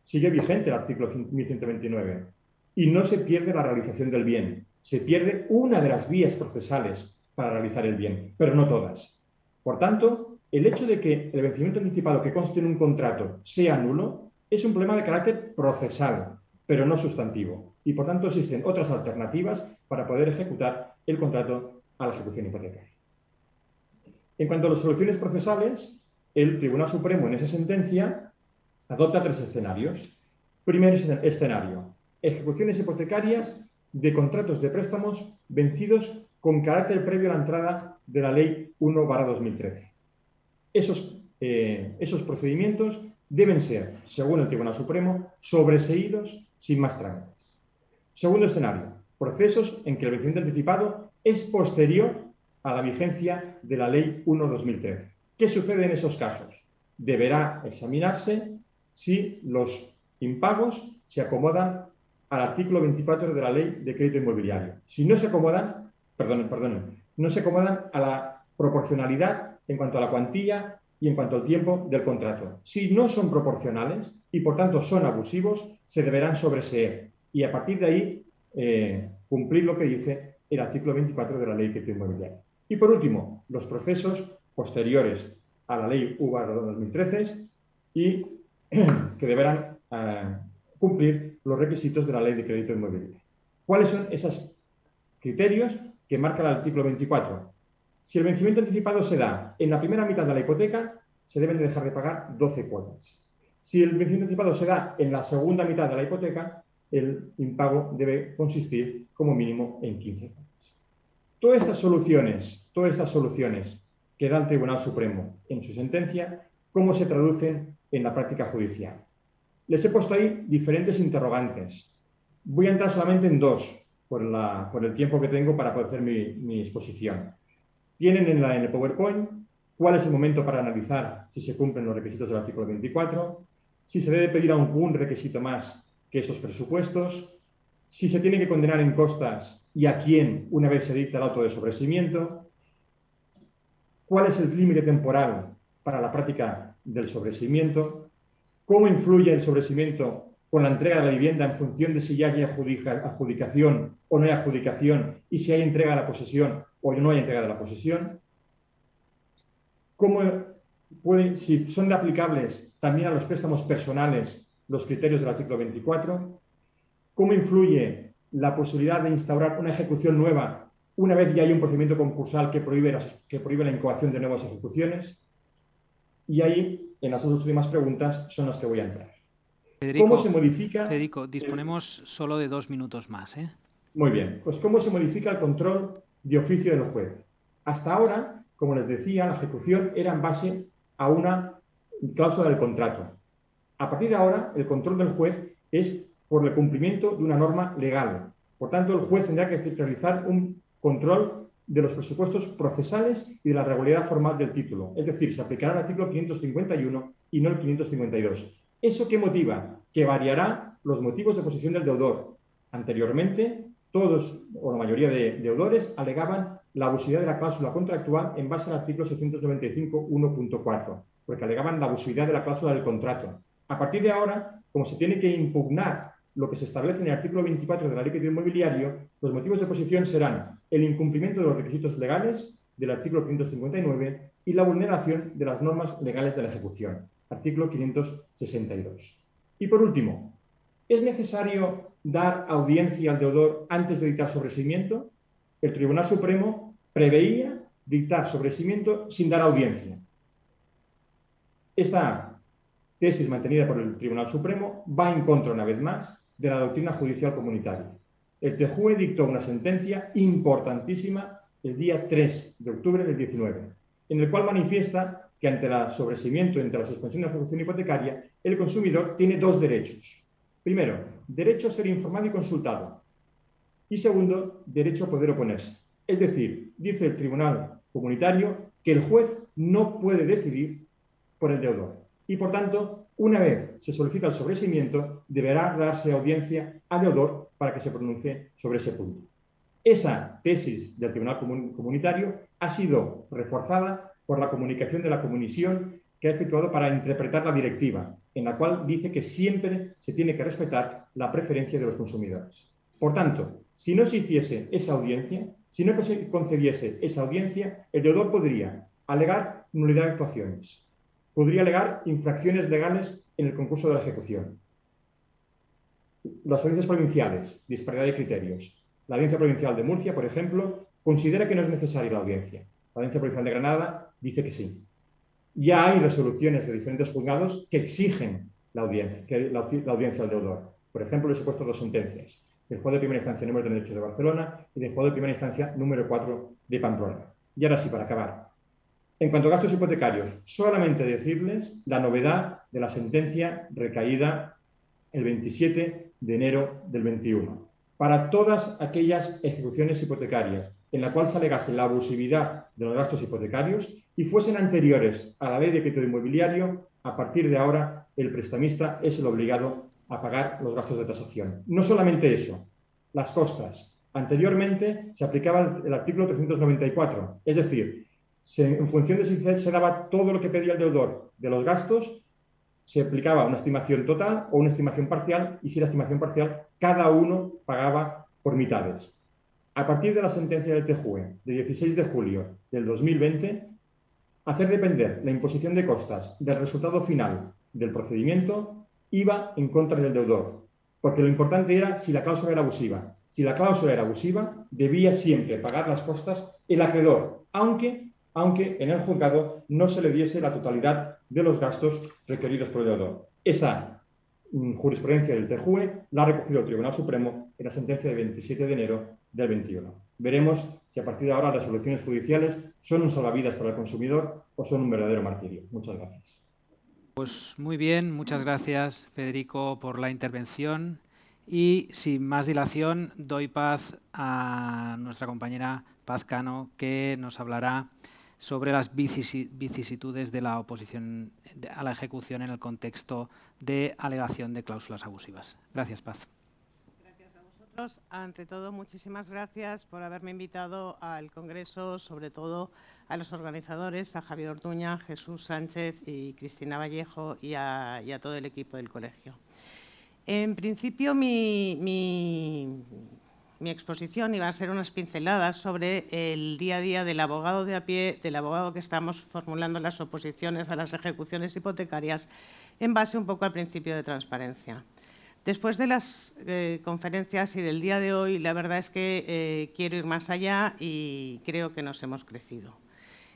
Sigue vigente el artículo 1129 y no se pierde la realización del bien. Se pierde una de las vías procesales para realizar el bien, pero no todas. Por tanto, el hecho de que el vencimiento anticipado que conste en un contrato sea nulo es un problema de carácter procesal, pero no sustantivo. Y por tanto existen otras alternativas para poder ejecutar el contrato a la ejecución hipotecaria. En cuanto a las soluciones procesales, el Tribunal Supremo en esa sentencia adopta tres escenarios. Primer escenario: ejecuciones hipotecarias de contratos de préstamos vencidos con carácter previo a la entrada de la Ley 1/2013. Esos procedimientos deben ser, según el Tribunal Supremo, sobreseídos sin más trámites. Segundo escenario: procesos en que el vencimiento anticipado es posterior a la vigencia de la Ley 1/2013. ¿Qué sucede en esos casos? Deberá examinarse si los impagos se acomodan al artículo 24 de la Ley de Crédito Inmobiliario. Si no se acomodan, no se acomodan a la proporcionalidad en cuanto a la cuantía y en cuanto al tiempo del contrato. Si no son proporcionales y por tanto son abusivos, se deberán sobreseer y a partir de ahí cumplir lo que dice el artículo 24 de la Ley de Crédito Inmobiliario. Y por último, los procesos posteriores a la Ley 1/2013 y que deberán cumplir los requisitos de la Ley de Crédito Inmobiliario. ¿Cuáles son esos criterios que marca el artículo 24? Si el vencimiento anticipado se da en la primera mitad de la hipoteca, se deben de dejar de pagar 12 cuotas. Si el vencimiento anticipado se da en la segunda mitad de la hipoteca, el impago debe consistir como mínimo en 15 cuotas. Todas estas soluciones que da el Tribunal Supremo en su sentencia, ¿cómo se traducen en la práctica judicial? Les he puesto ahí diferentes interrogantes. Voy a entrar solamente en dos, por el tiempo que tengo para poder hacer mi exposición. Tienen en el PowerPoint cuál es el momento para analizar si se cumplen los requisitos del artículo 24, si se debe pedir algún requisito más que esos presupuestos, si se tiene que condenar en costas y a quién una vez se dicta el auto de sobreseimiento, cuál es el límite temporal para la práctica del sobreseimiento, cómo influye el sobreseimiento con la entrega de la vivienda en función de si ya hay adjudicación o no hay adjudicación y si hay entrega de la posesión o no hay entrega de la posesión, si son aplicables también a los préstamos personales los criterios del artículo 24, cómo influye la posibilidad de instaurar una ejecución nueva una vez ya hay un procedimiento concursal que prohíbe la incoación de nuevas ejecuciones. Y ahí, en las dos últimas preguntas, son las que voy a entrar. Federico, ¿Cómo se modifica? Federico, disponemos solo de 2 minutos más, ¿eh? Muy bien. Pues ¿cómo se modifica el control de oficio del juez? Hasta ahora, como les decía, la ejecución era en base a una cláusula del contrato. A partir de ahora, el control del juez es por el cumplimiento de una norma legal. Por tanto, el juez tendrá que realizar un control de los presupuestos procesales y de la regularidad formal del título. Es decir, se aplicará el artículo 551 y no el 552. ¿Eso qué motiva? Que variará los motivos de posesión del deudor. Anteriormente, todos o la mayoría de deudores alegaban la abusividad de la cláusula contractual en base al artículo 695.1.4, porque alegaban la abusividad de la cláusula del contrato. A partir de ahora, como se tiene que impugnar lo que se establece en el artículo 24 de la Ley de Crédito Inmobiliario, los motivos de oposición serán el incumplimiento de los requisitos legales del artículo 559 y la vulneración de las normas legales de la ejecución, artículo 562. Y por último, ¿es necesario dar audiencia al deudor antes de dictar sobreseimiento? El Tribunal Supremo preveía dictar sobreseimiento sin dar audiencia. Esta tesis mantenida por el Tribunal Supremo va en contra, una vez más, de la doctrina judicial comunitaria. El TJUE dictó una sentencia importantísima el día 3 de octubre del 19, en el cual manifiesta que ante el sobreseimiento, entre la suspensión de la ejecución hipotecaria, el consumidor tiene dos derechos. Primero, derecho a ser informado y consultado. Y segundo, derecho a poder oponerse. Es decir, dice el Tribunal Comunitario que el juez no puede decidir por el deudor. Y por tanto, una vez se solicita el sobreseimiento, deberá darse audiencia al deudor para que se pronuncie sobre ese punto. Esa tesis del Tribunal Comunitario ha sido reforzada por la comunicación de la Comisión que ha efectuado para interpretar la directiva, en la cual dice que siempre se tiene que respetar la preferencia de los consumidores. Por tanto, si no se hiciese esa audiencia, si no se concediese esa audiencia, el deudor podría alegar nulidad de actuaciones, podría alegar infracciones legales en el concurso de la ejecución. Las audiencias provinciales, disparidad de criterios. La Audiencia Provincial de Murcia, por ejemplo, considera que no es necesaria la audiencia. La Audiencia Provincial de Granada dice que sí. Ya hay resoluciones de diferentes juzgados que exigen la audiencia al deudor. Por ejemplo, les he puesto dos sentencias. El juez de primera instancia número 38 de Barcelona y el juez de primera instancia número 4 de Pamplona. Y ahora sí, para acabar. En cuanto a gastos hipotecarios, solamente decirles la novedad de la sentencia recaída el 27 de enero del 21. Para todas aquellas ejecuciones hipotecarias en la cual se alegase la abusividad de los gastos hipotecarios y fuesen anteriores a la ley de crédito inmobiliario, a partir de ahora el prestamista es el obligado a pagar los gastos de tasación. No solamente eso, las costas. Anteriormente se aplicaba el artículo 394, es decir, en función de si se daba todo lo que pedía el deudor de los gastos, se aplicaba una estimación total o una estimación parcial, y si la estimación parcial, cada uno pagaba por mitades. A partir de la sentencia del TJUE de 16 de julio del 2020, hacer depender la imposición de costas del resultado final del procedimiento iba en contra del deudor, porque lo importante era si la cláusula era abusiva. Si la cláusula era abusiva, debía siempre pagar las costas el acreedor, aunque en el juzgado no se le diese la totalidad de los gastos requeridos por el deudor. Esa jurisprudencia del TJUE la ha recogido el Tribunal Supremo en la sentencia del 27 de enero del 21. Veremos si a partir de ahora las soluciones judiciales son un salvavidas para el consumidor o son un verdadero martirio. Muchas gracias. Pues muy bien, muchas gracias, Federico, por la intervención. Y sin más dilación, doy paz a nuestra compañera Paz Cano, que nos hablará sobre las vicisitudes de la oposición a la ejecución en el contexto de alegación de cláusulas abusivas. Gracias, Paz. Gracias a vosotros. Ante todo, muchísimas gracias por haberme invitado al Congreso, sobre todo a los organizadores, a Javier Orduña, Jesús Sánchez y Cristina Vallejo y a todo el equipo del colegio. En principio, mi exposición iba a ser unas pinceladas sobre el día a día del abogado de a pie, del abogado que estamos formulando las oposiciones a las ejecuciones hipotecarias en base un poco al principio de transparencia. Después de las conferencias y del día de hoy, la verdad es que quiero ir más allá y creo que nos hemos crecido.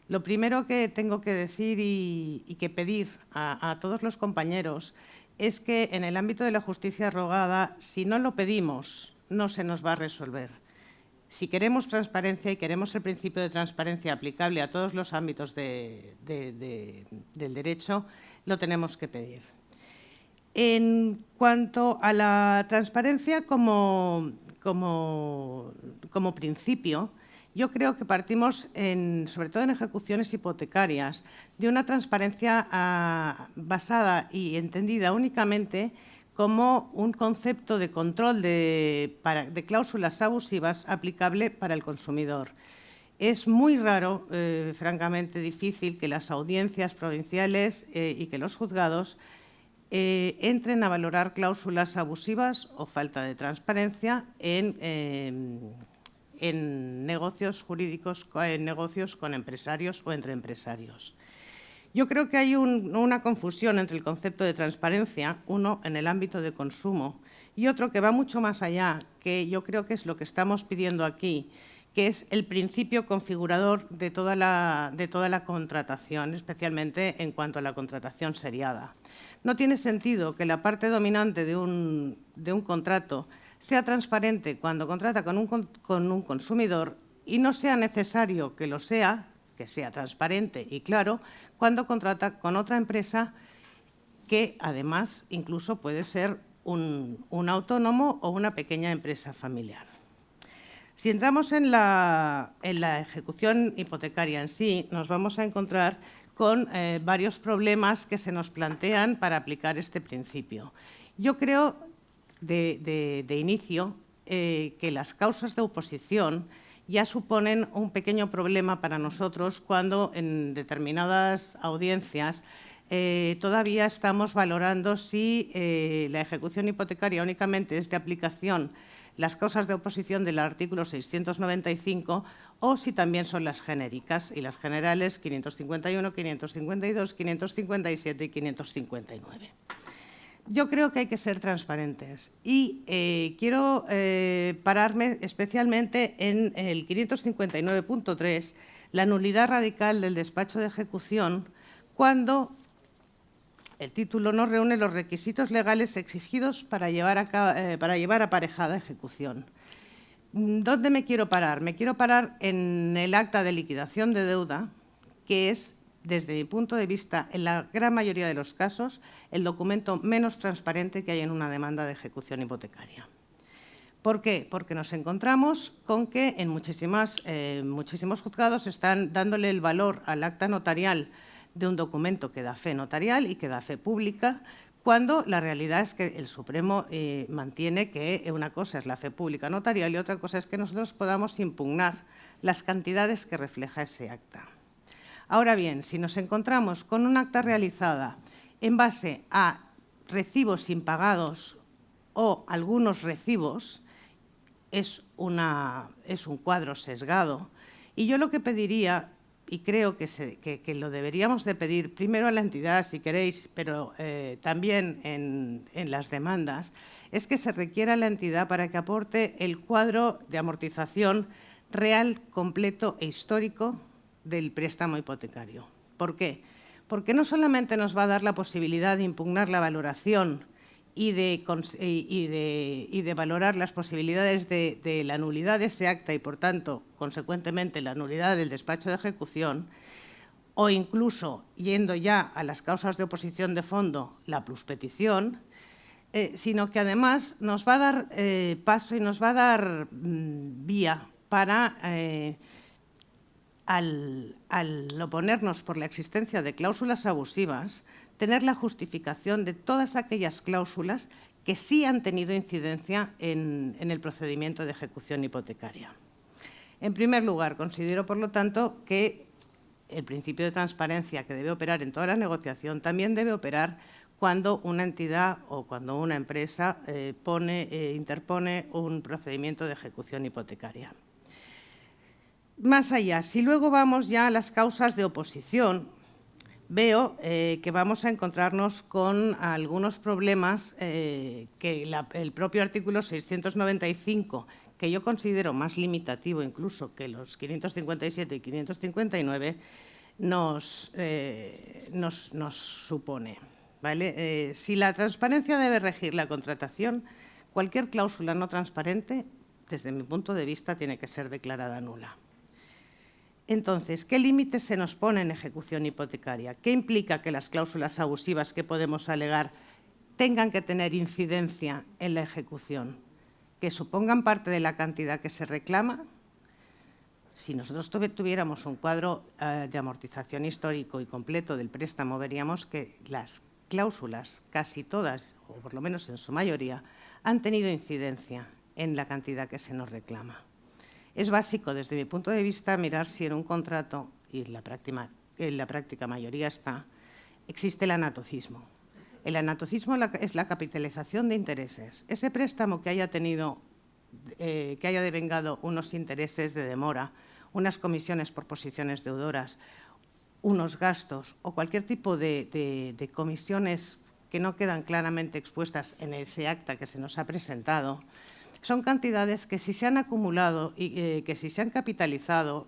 Lo primero que tengo que decir y que pedir a todos los compañeros es que en el ámbito de la justicia rogada, si no lo pedimos, no se nos va a resolver. Si queremos transparencia y queremos el principio de transparencia aplicable a todos los ámbitos del derecho, lo tenemos que pedir. En cuanto a la transparencia como principio, yo creo que partimos, sobre todo en ejecuciones hipotecarias, de una transparencia basada y entendida únicamente como un concepto de control de cláusulas abusivas aplicable para el consumidor. Es muy raro, francamente difícil, que las audiencias provinciales y que los juzgados entren a valorar cláusulas abusivas o falta de transparencia en negocios jurídicos, en negocios con empresarios o entre empresarios. Yo creo que hay una confusión entre el concepto de transparencia, uno en el ámbito de consumo y otro que va mucho más allá, que yo creo que es lo que estamos pidiendo aquí, que es el principio configurador de toda la contratación, especialmente en cuanto a la contratación seriada. No tiene sentido que la parte dominante de un contrato sea transparente cuando contrata con un consumidor y no sea necesario que sea transparente y claro cuando contrata con otra empresa que además incluso puede ser un autónomo o una pequeña empresa familiar. Si entramos en la ejecución hipotecaria en sí, nos vamos a encontrar con varios problemas que se nos plantean para aplicar este principio. Yo creo, de inicio, que las causas de oposición ya suponen un pequeño problema para nosotros cuando en determinadas audiencias todavía estamos valorando si la ejecución hipotecaria únicamente es de aplicación las causas de oposición del artículo 695 o si también son las genéricas y las generales 551, 552, 557 y 559. Yo creo que hay que ser transparentes y quiero pararme especialmente en el 559.3, la nulidad radical del despacho de ejecución, cuando el título no reúne los requisitos legales exigidos para llevar aparejada ejecución. ¿Dónde me quiero parar? Me quiero parar en el acta de liquidación de deuda, que es, desde mi punto de vista, en la gran mayoría de los casos, el documento menos transparente que hay en una demanda de ejecución hipotecaria. ¿Por qué? Porque nos encontramos con que en muchísimos juzgados están dándole el valor al acta notarial de un documento que da fe notarial y que da fe pública, cuando la realidad es que el Supremo mantiene que una cosa es la fe pública notarial y otra cosa es que nosotros podamos impugnar las cantidades que refleja ese acta. Ahora bien, si nos encontramos con un acta realizada en base a recibos impagados o algunos recibos, es un cuadro sesgado. Y yo lo que pediría, y creo que lo deberíamos de pedir primero a la entidad, si queréis, pero también en las demandas, es que se requiera a la entidad para que aporte el cuadro de amortización real, completo e histórico del préstamo hipotecario. ¿Por qué? Porque no solamente nos va a dar la posibilidad de impugnar la valoración y de valorar las posibilidades de la nulidad de ese acta y, por tanto, consecuentemente, la nulidad del despacho de ejecución, o incluso, yendo ya a las causas de oposición de fondo, la pluspetición, sino que además nos va a dar paso y nos va a dar vía para, al oponernos por la existencia de cláusulas abusivas, tener la justificación de todas aquellas cláusulas que sí han tenido incidencia en el procedimiento de ejecución hipotecaria. En primer lugar, considero, por lo tanto, que el principio de transparencia que debe operar en toda la negociación también debe operar cuando una entidad o cuando una empresa interpone un procedimiento de ejecución hipotecaria. Más allá, si luego vamos ya a las causas de oposición, veo que vamos a encontrarnos con algunos problemas que el propio artículo 695, que yo considero más limitativo incluso que los 557 y 559, nos supone. ¿Vale? Si la transparencia debe regir la contratación, cualquier cláusula no transparente, desde mi punto de vista, tiene que ser declarada nula. Entonces, ¿qué límites se nos pone en ejecución hipotecaria? ¿Qué implica que las cláusulas abusivas que podemos alegar tengan que tener incidencia en la ejecución? ¿Que supongan parte de la cantidad que se reclama? Si nosotros tuviéramos un cuadro de amortización histórico y completo del préstamo, veríamos que las cláusulas, casi todas, o por lo menos en su mayoría, han tenido incidencia en la cantidad que se nos reclama. Es básico, desde mi punto de vista, mirar si en un contrato, y en la práctica mayoría está, existe el anatocismo. El anatocismo es la capitalización de intereses. Ese préstamo que haya devengado unos intereses de demora, unas comisiones por posiciones deudoras, unos gastos o cualquier tipo de comisiones que no quedan claramente expuestas en ese acta que se nos ha presentado, son cantidades que si se han acumulado y que si se han capitalizado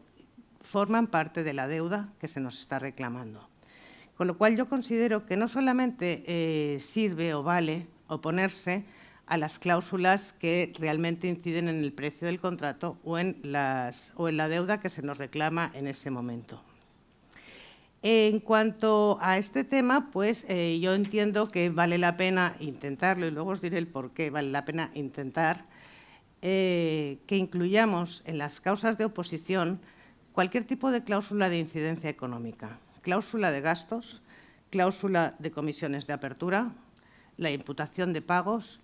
forman parte de la deuda que se nos está reclamando. Con lo cual yo considero que no solamente sirve o vale oponerse a las cláusulas que realmente inciden en el precio del contrato o en la deuda que se nos reclama en ese momento. En cuanto a este tema, pues yo entiendo que vale la pena intentarlo, y luego os diré el por qué vale la pena intentar, que incluyamos en las causas de oposición cualquier tipo de cláusula de incidencia económica, cláusula de gastos, cláusula de comisiones de apertura, la imputación de pagos,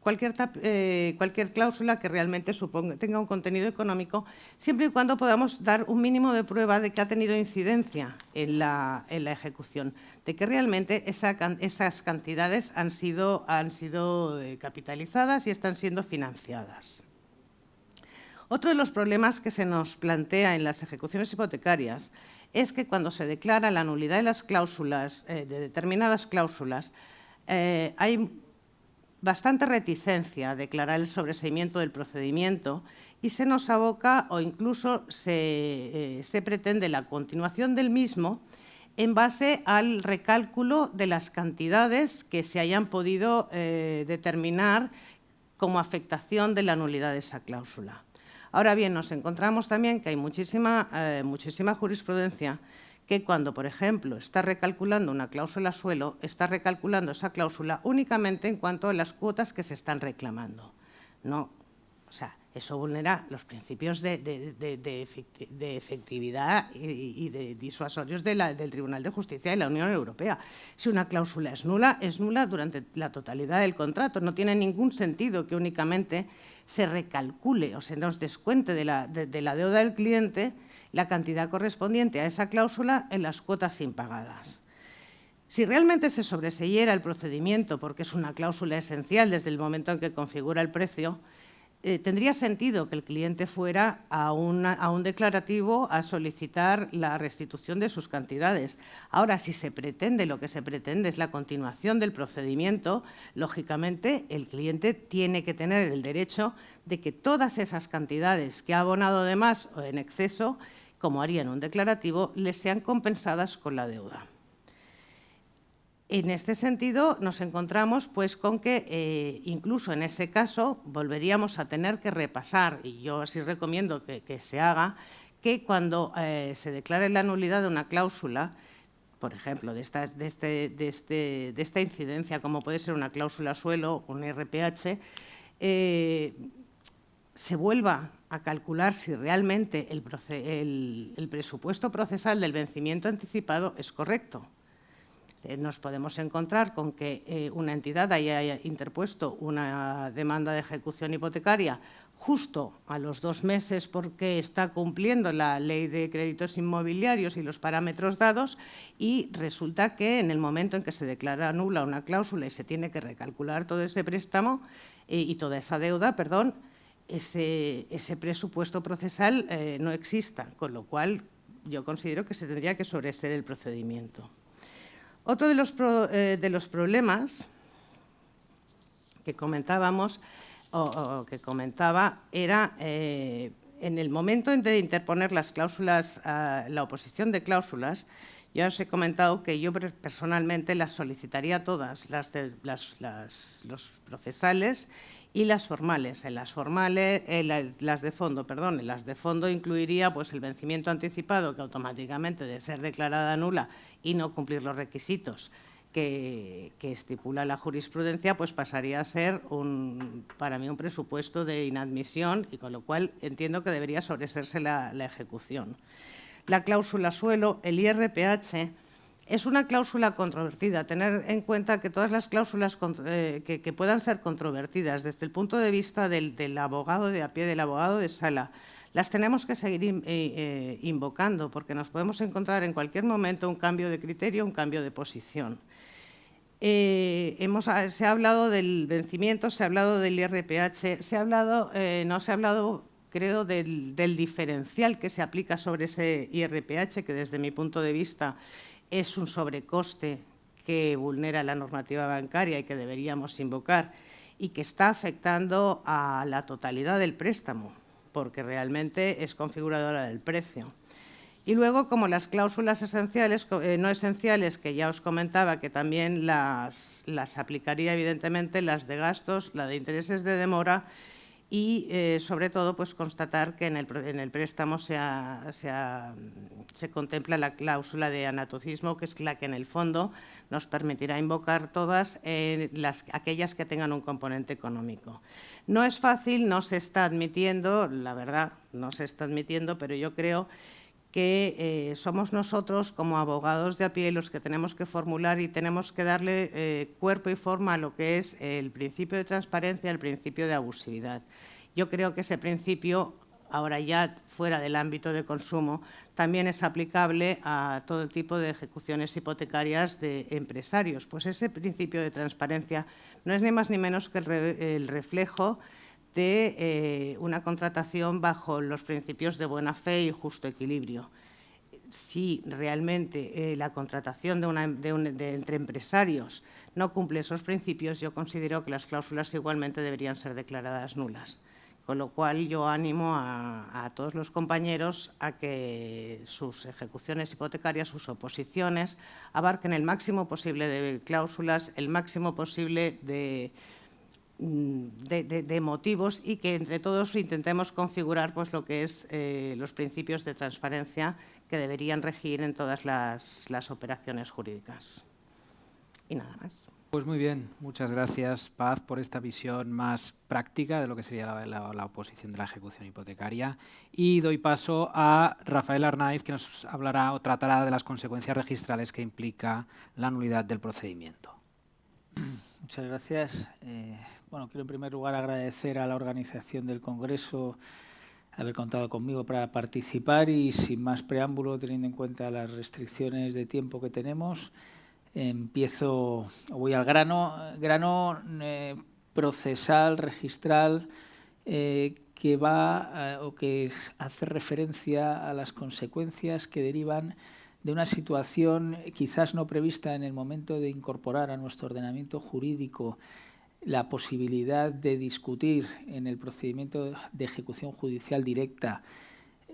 cualquier cláusula que realmente tenga un contenido económico, siempre y cuando podamos dar un mínimo de prueba de que ha tenido incidencia en la ejecución, de que realmente esas cantidades han sido capitalizadas y están siendo financiadas. Otro de los problemas que se nos plantea en las ejecuciones hipotecarias es que cuando se declara la nulidad de las cláusulas, de determinadas cláusulas, hay bastante reticencia a declarar el sobreseimiento del procedimiento y se nos aboca o incluso se pretende la continuación del mismo en base al recálculo de las cantidades que se hayan podido determinar como afectación de la nulidad de esa cláusula. Ahora bien, nos encontramos también que hay muchísima jurisprudencia que cuando, por ejemplo, está recalculando una cláusula suelo, está recalculando esa cláusula únicamente en cuanto a las cuotas que se están reclamando. No, o sea, eso vulnera los principios de efectividad y de disuasorios del Tribunal de Justicia de la Unión Europea. Si una cláusula es nula durante la totalidad del contrato. No tiene ningún sentido que únicamente se recalcule o se nos descuente de la deuda del cliente la cantidad correspondiente a esa cláusula en las cuotas impagadas. Si realmente se sobreseyera el procedimiento, porque es una cláusula esencial desde el momento en que configura el precio, tendría sentido que el cliente fuera a un declarativo a solicitar la restitución de sus cantidades. Ahora, si lo que se pretende es la continuación del procedimiento, lógicamente el cliente tiene que tener el derecho de que todas esas cantidades que ha abonado de más o en exceso, como haría en un declarativo, les sean compensadas con la deuda. En este sentido, nos encontramos pues, con que incluso en ese caso volveríamos a tener que repasar, y yo así recomiendo que se haga, que cuando se declare la nulidad de una cláusula, por ejemplo, de esta incidencia, como puede ser una cláusula suelo, un RPH, se vuelva a calcular si realmente el presupuesto procesal del vencimiento anticipado es correcto. Nos podemos encontrar con que una entidad haya interpuesto una demanda de ejecución hipotecaria justo a los 2 meses porque está cumpliendo la ley de créditos inmobiliarios y los parámetros dados, y resulta que en el momento en que se declara nula una cláusula y se tiene que recalcular todo ese préstamo y toda esa deuda, perdón, ese presupuesto procesal no exista, con lo cual yo considero que se tendría que sobreseer el procedimiento. Otro de los problemas que comentábamos o que comentaba era en el momento de interponer las cláusulas, la oposición de cláusulas. Ya os he comentado que yo personalmente las solicitaría todas, los procesales y las formales. En las formales, las de fondo, perdón, en las de fondo incluiría pues, el vencimiento anticipado, que automáticamente de ser declarada nula y no cumplir los requisitos que estipula la jurisprudencia, pues pasaría a ser para mí un presupuesto de inadmisión, y con lo cual entiendo que debería sobreseerse la ejecución. La cláusula suelo, el IRPH, Es una cláusula controvertida. Tener en cuenta que todas las cláusulas que puedan ser controvertidas desde el punto de vista del abogado de a pie, del abogado de sala, las tenemos que seguir invocando, porque nos podemos encontrar en cualquier momento un cambio de criterio, un cambio de posición. Se ha hablado del vencimiento, se ha hablado del IRPH, no se ha hablado, creo, del diferencial que se aplica sobre ese IRPH, que desde mi punto de vista es un sobrecoste que vulnera la normativa bancaria y que deberíamos invocar y que está afectando a la totalidad del préstamo, porque realmente es configuradora del precio. Y luego, como las cláusulas esenciales, no esenciales, que ya os comentaba, que también las aplicaría evidentemente, las de gastos, la de intereses de demora y, sobre todo, pues constatar que en el préstamo se contempla la cláusula de anatocismo, que es la que en el fondo nos permitirá invocar todas aquellas que tengan un componente económico. No es fácil, no se está admitiendo, la verdad, no se está admitiendo, pero yo creo que somos nosotros como abogados de a pie los que tenemos que formular y tenemos que darle cuerpo y forma a lo que es el principio de transparencia, el principio de abusividad. Yo creo que ese principio, ahora ya fuera del ámbito de consumo, también es aplicable a todo tipo de ejecuciones hipotecarias de empresarios. Pues ese principio de transparencia no es ni más ni menos que el reflejo de una contratación bajo los principios de buena fe y justo equilibrio. Si realmente la contratación entre empresarios no cumple esos principios, yo considero que las cláusulas igualmente deberían ser declaradas nulas. Con lo cual, yo animo a todos los compañeros a que sus ejecuciones hipotecarias, sus oposiciones, abarquen el máximo posible de cláusulas, el máximo posible de motivos y que entre todos intentemos configurar pues, lo que es los principios de transparencia que deberían regir en todas las operaciones jurídicas. Y nada más. Pues muy bien, muchas gracias, Paz, por esta visión más práctica de lo que sería la oposición de la ejecución hipotecaria. Y doy paso a Rafael Arnaiz, que nos hablará o tratará de las consecuencias registrales que implica la nulidad del procedimiento. Muchas gracias. Bueno, quiero en primer lugar agradecer a la organización del Congreso haber contado conmigo para participar y, sin más preámbulo, teniendo en cuenta las restricciones de tiempo que tenemos, voy al grano procesal, registral, que va o que hace referencia a las consecuencias que derivan de una situación quizás no prevista en el momento de incorporar a nuestro ordenamiento jurídico la posibilidad de discutir en el procedimiento de ejecución judicial directa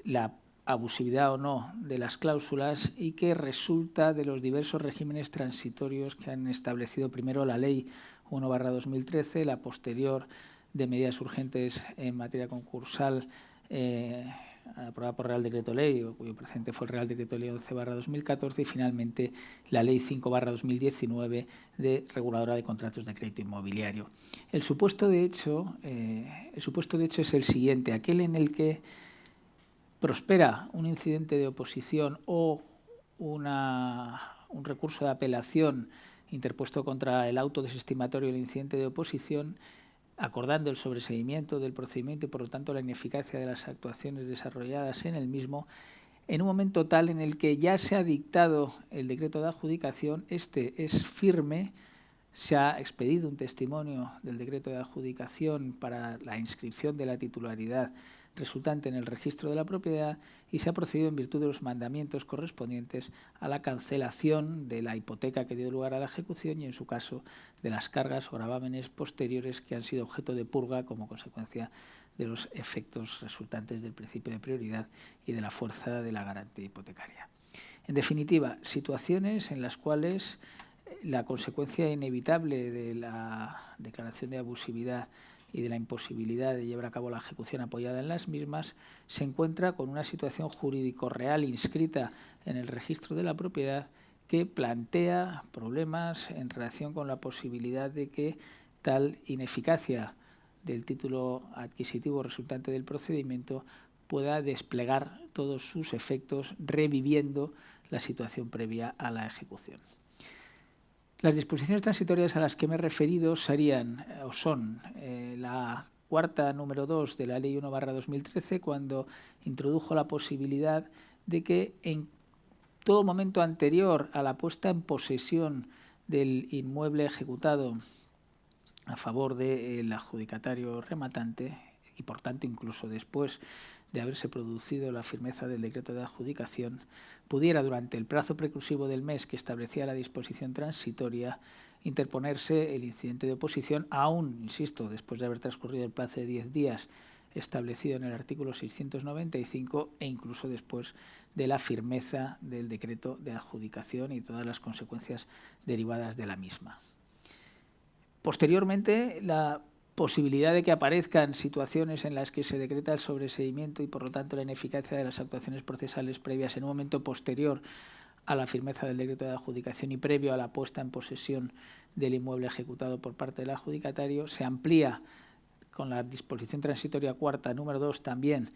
la abusividad o no de las cláusulas y que resulta de los diversos regímenes transitorios que han establecido primero la Ley 1/2013, la posterior de medidas urgentes en materia concursal aprobada por Real Decreto Ley, cuyo precedente fue el Real Decreto Ley 11/2014 y finalmente la Ley 5/2019 de reguladora de contratos de crédito inmobiliario. El supuesto de hecho es el siguiente, aquel en el que prospera un incidente de oposición o un recurso de apelación interpuesto contra el auto desestimatorio del incidente de oposición, acordando el sobreseimiento del procedimiento y, por lo tanto, la ineficacia de las actuaciones desarrolladas en el mismo, en un momento tal en el que ya se ha dictado el decreto de adjudicación, este es firme, se ha expedido un testimonio del decreto de adjudicación para la inscripción de la titularidad resultante en el registro de la propiedad y se ha procedido en virtud de los mandamientos correspondientes a la cancelación de la hipoteca que dio lugar a la ejecución y, en su caso, de las cargas o gravámenes posteriores que han sido objeto de purga como consecuencia de los efectos resultantes del principio de prioridad y de la fuerza de la garantía hipotecaria. En definitiva, situaciones en las cuales la consecuencia inevitable de la declaración de abusividad y de la imposibilidad de llevar a cabo la ejecución apoyada en las mismas, se encuentra con una situación jurídico real inscrita en el registro de la propiedad que plantea problemas en relación con la posibilidad de que tal ineficacia del título adquisitivo resultante del procedimiento pueda desplegar todos sus efectos, reviviendo la situación previa a la ejecución. Las disposiciones transitorias a las que me he referido serían o son la cuarta número 2 de la Ley 1/2013, cuando introdujo la posibilidad de que en todo momento anterior a la puesta en posesión del inmueble ejecutado a favor del adjudicatario rematante, y por tanto incluso después de haberse producido la firmeza del decreto de adjudicación, pudiera durante el plazo preclusivo del mes que establecía la disposición transitoria interponerse el incidente de oposición, aún, insisto, después de haber transcurrido el plazo de 10 días establecido en el artículo 695 e incluso después de la firmeza del decreto de adjudicación y todas las consecuencias derivadas de la misma. Posteriormente, la posibilidad de que aparezcan situaciones en las que se decreta el sobreseimiento y, por lo tanto, la ineficacia de las actuaciones procesales previas en un momento posterior a la firmeza del decreto de adjudicación y previo a la puesta en posesión del inmueble ejecutado por parte del adjudicatario, se amplía con la disposición transitoria cuarta número 2 también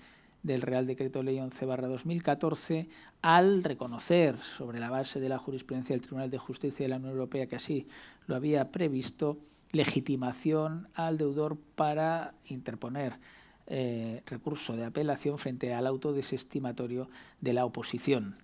del Real Decreto Ley 11/2014, al reconocer, sobre la base de la jurisprudencia del Tribunal de Justicia de la Unión Europea, que así lo había previsto, legitimación al deudor para interponer recurso de apelación frente al auto desestimatorio de la oposición.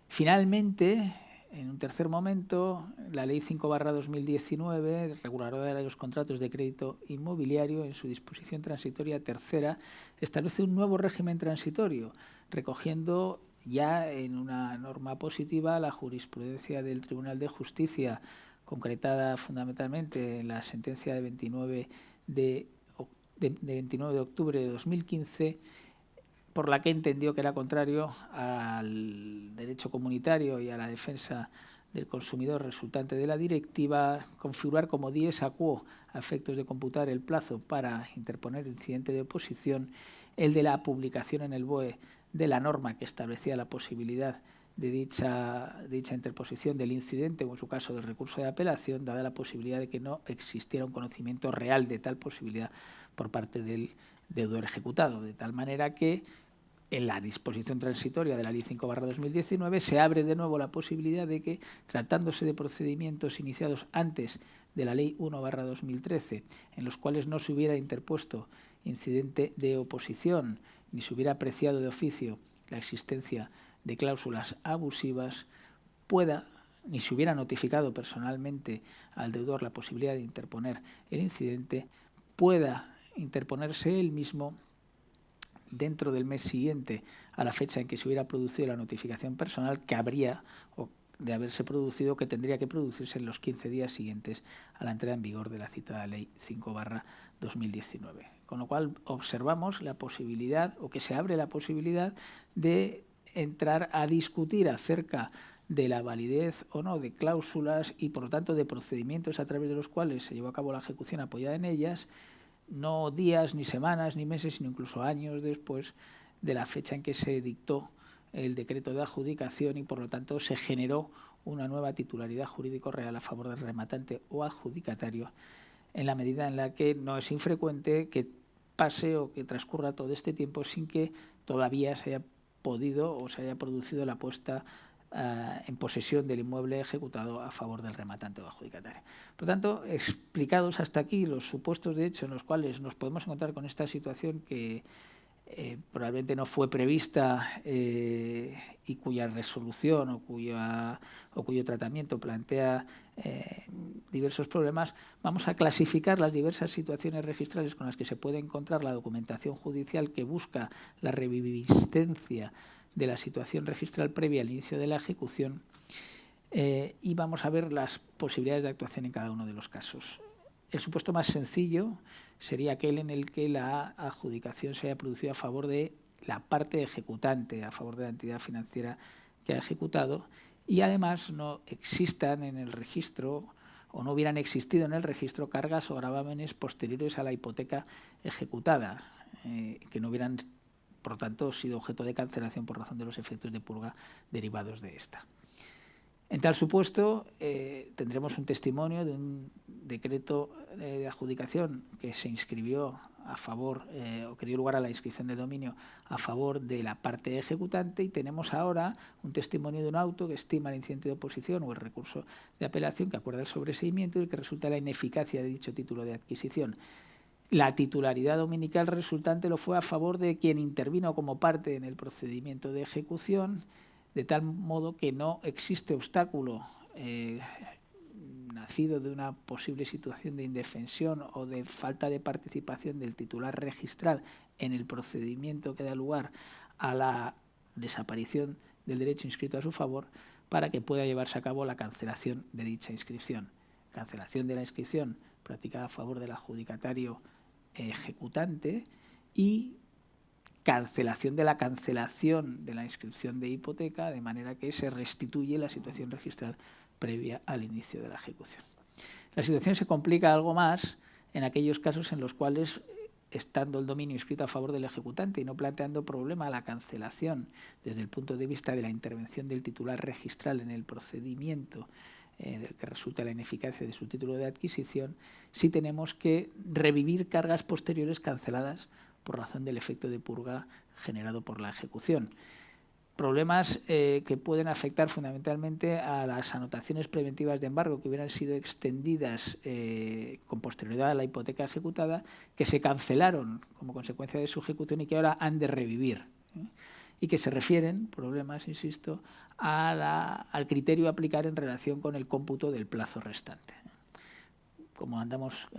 Finalmente, en un tercer momento, la Ley 5/2019, reguladora de los contratos de crédito inmobiliario, en su disposición transitoria tercera, establece un nuevo régimen transitorio, recogiendo ya en una norma positiva la jurisprudencia del Tribunal de Justicia, concretada fundamentalmente en la sentencia de 29 de octubre de 2015, por la que entendió que era contrario al derecho comunitario y a la defensa del consumidor resultante de la directiva configurar como dies a quo, a efectos de computar el plazo para interponer incidente de oposición, el de la publicación en el BOE de la norma que establecía la posibilidad de dicha interposición del incidente o, en su caso, del recurso de apelación, dada la posibilidad de que no existiera un conocimiento real de tal posibilidad por parte del deudor ejecutado, de tal manera que en la disposición transitoria de la Ley 5/2019 se abre de nuevo la posibilidad de que, tratándose de procedimientos iniciados antes de la Ley 1/2013, en los cuales no se hubiera interpuesto incidente de oposición ni se hubiera apreciado de oficio la existencia de cláusulas abusivas, ni se hubiera notificado personalmente al deudor la posibilidad de interponer el incidente, pueda interponerse él mismo dentro del mes siguiente a la fecha en que se hubiera producido la notificación personal, que habría de haberse producido, que tendría que producirse en los 15 días siguientes a la entrada en vigor de la citada Ley 5/2019. Con lo cual observamos la posibilidad, o que se abre la posibilidad, de entrar a discutir acerca de la validez o no de cláusulas y, por lo tanto, de procedimientos a través de los cuales se llevó a cabo la ejecución apoyada en ellas, no días, ni semanas, ni meses, sino incluso años después de la fecha en que se dictó el decreto de adjudicación y, por lo tanto, se generó una nueva titularidad jurídico real a favor del rematante o adjudicatario, en la medida en la que no es infrecuente que pase o que transcurra todo este tiempo sin que todavía se haya podido o se haya producido la puesta en posesión del inmueble ejecutado a favor del rematante o adjudicatario. Por lo tanto, explicados hasta aquí los supuestos de hecho en los cuales nos podemos encontrar con esta situación que probablemente no fue prevista y cuya resolución o cuyo tratamiento plantea diversos problemas, vamos a clasificar las diversas situaciones registrales con las que se puede encontrar la documentación judicial que busca la reviviscencia de la situación registral previa al inicio de la ejecución y vamos a ver las posibilidades de actuación en cada uno de los casos. El supuesto más sencillo sería aquel en el que la adjudicación se haya producido a favor de la parte ejecutante, a favor de la entidad financiera que ha ejecutado, y además no existan en el registro o no hubieran existido en el registro cargas o gravámenes posteriores a la hipoteca ejecutada, que no hubieran, por lo tanto, sido objeto de cancelación por razón de los efectos de purga derivados de esta. En tal supuesto, tendremos un testimonio de un decreto de adjudicación que se inscribió a favor, o que dio lugar a la inscripción de dominio a favor de la parte ejecutante, y tenemos ahora un testimonio de un auto que estima el incidente de oposición o el recurso de apelación que acuerda el sobreseimiento y el que resulta la ineficacia de dicho título de adquisición. La titularidad dominical resultante lo fue a favor de quien intervino como parte en el procedimiento de ejecución, de tal modo que no existe obstáculo nacido de una posible situación de indefensión o de falta de participación del titular registral en el procedimiento que da lugar a la desaparición del derecho inscrito a su favor, para que pueda llevarse a cabo la cancelación de dicha inscripción. Cancelación de la inscripción practicada a favor del adjudicatario ejecutante y cancelación de la inscripción de hipoteca, de manera que se restituye la situación registral previa al inicio de la ejecución. La situación se complica algo más en aquellos casos en los cuales, estando el dominio inscrito a favor del ejecutante y no planteando problema a la cancelación desde el punto de vista de la intervención del titular registral en el procedimiento del que resulta la ineficacia de su título de adquisición, sí tenemos que revivir cargas posteriores canceladas por razón del efecto de purga generado por la ejecución. Problemas que pueden afectar fundamentalmente a las anotaciones preventivas de embargo que hubieran sido extendidas con posterioridad a la hipoteca ejecutada, que se cancelaron como consecuencia de su ejecución y que ahora han de revivir, y que se refieren, problemas, insisto, al criterio a aplicar en relación con el cómputo del plazo restante. Como andamos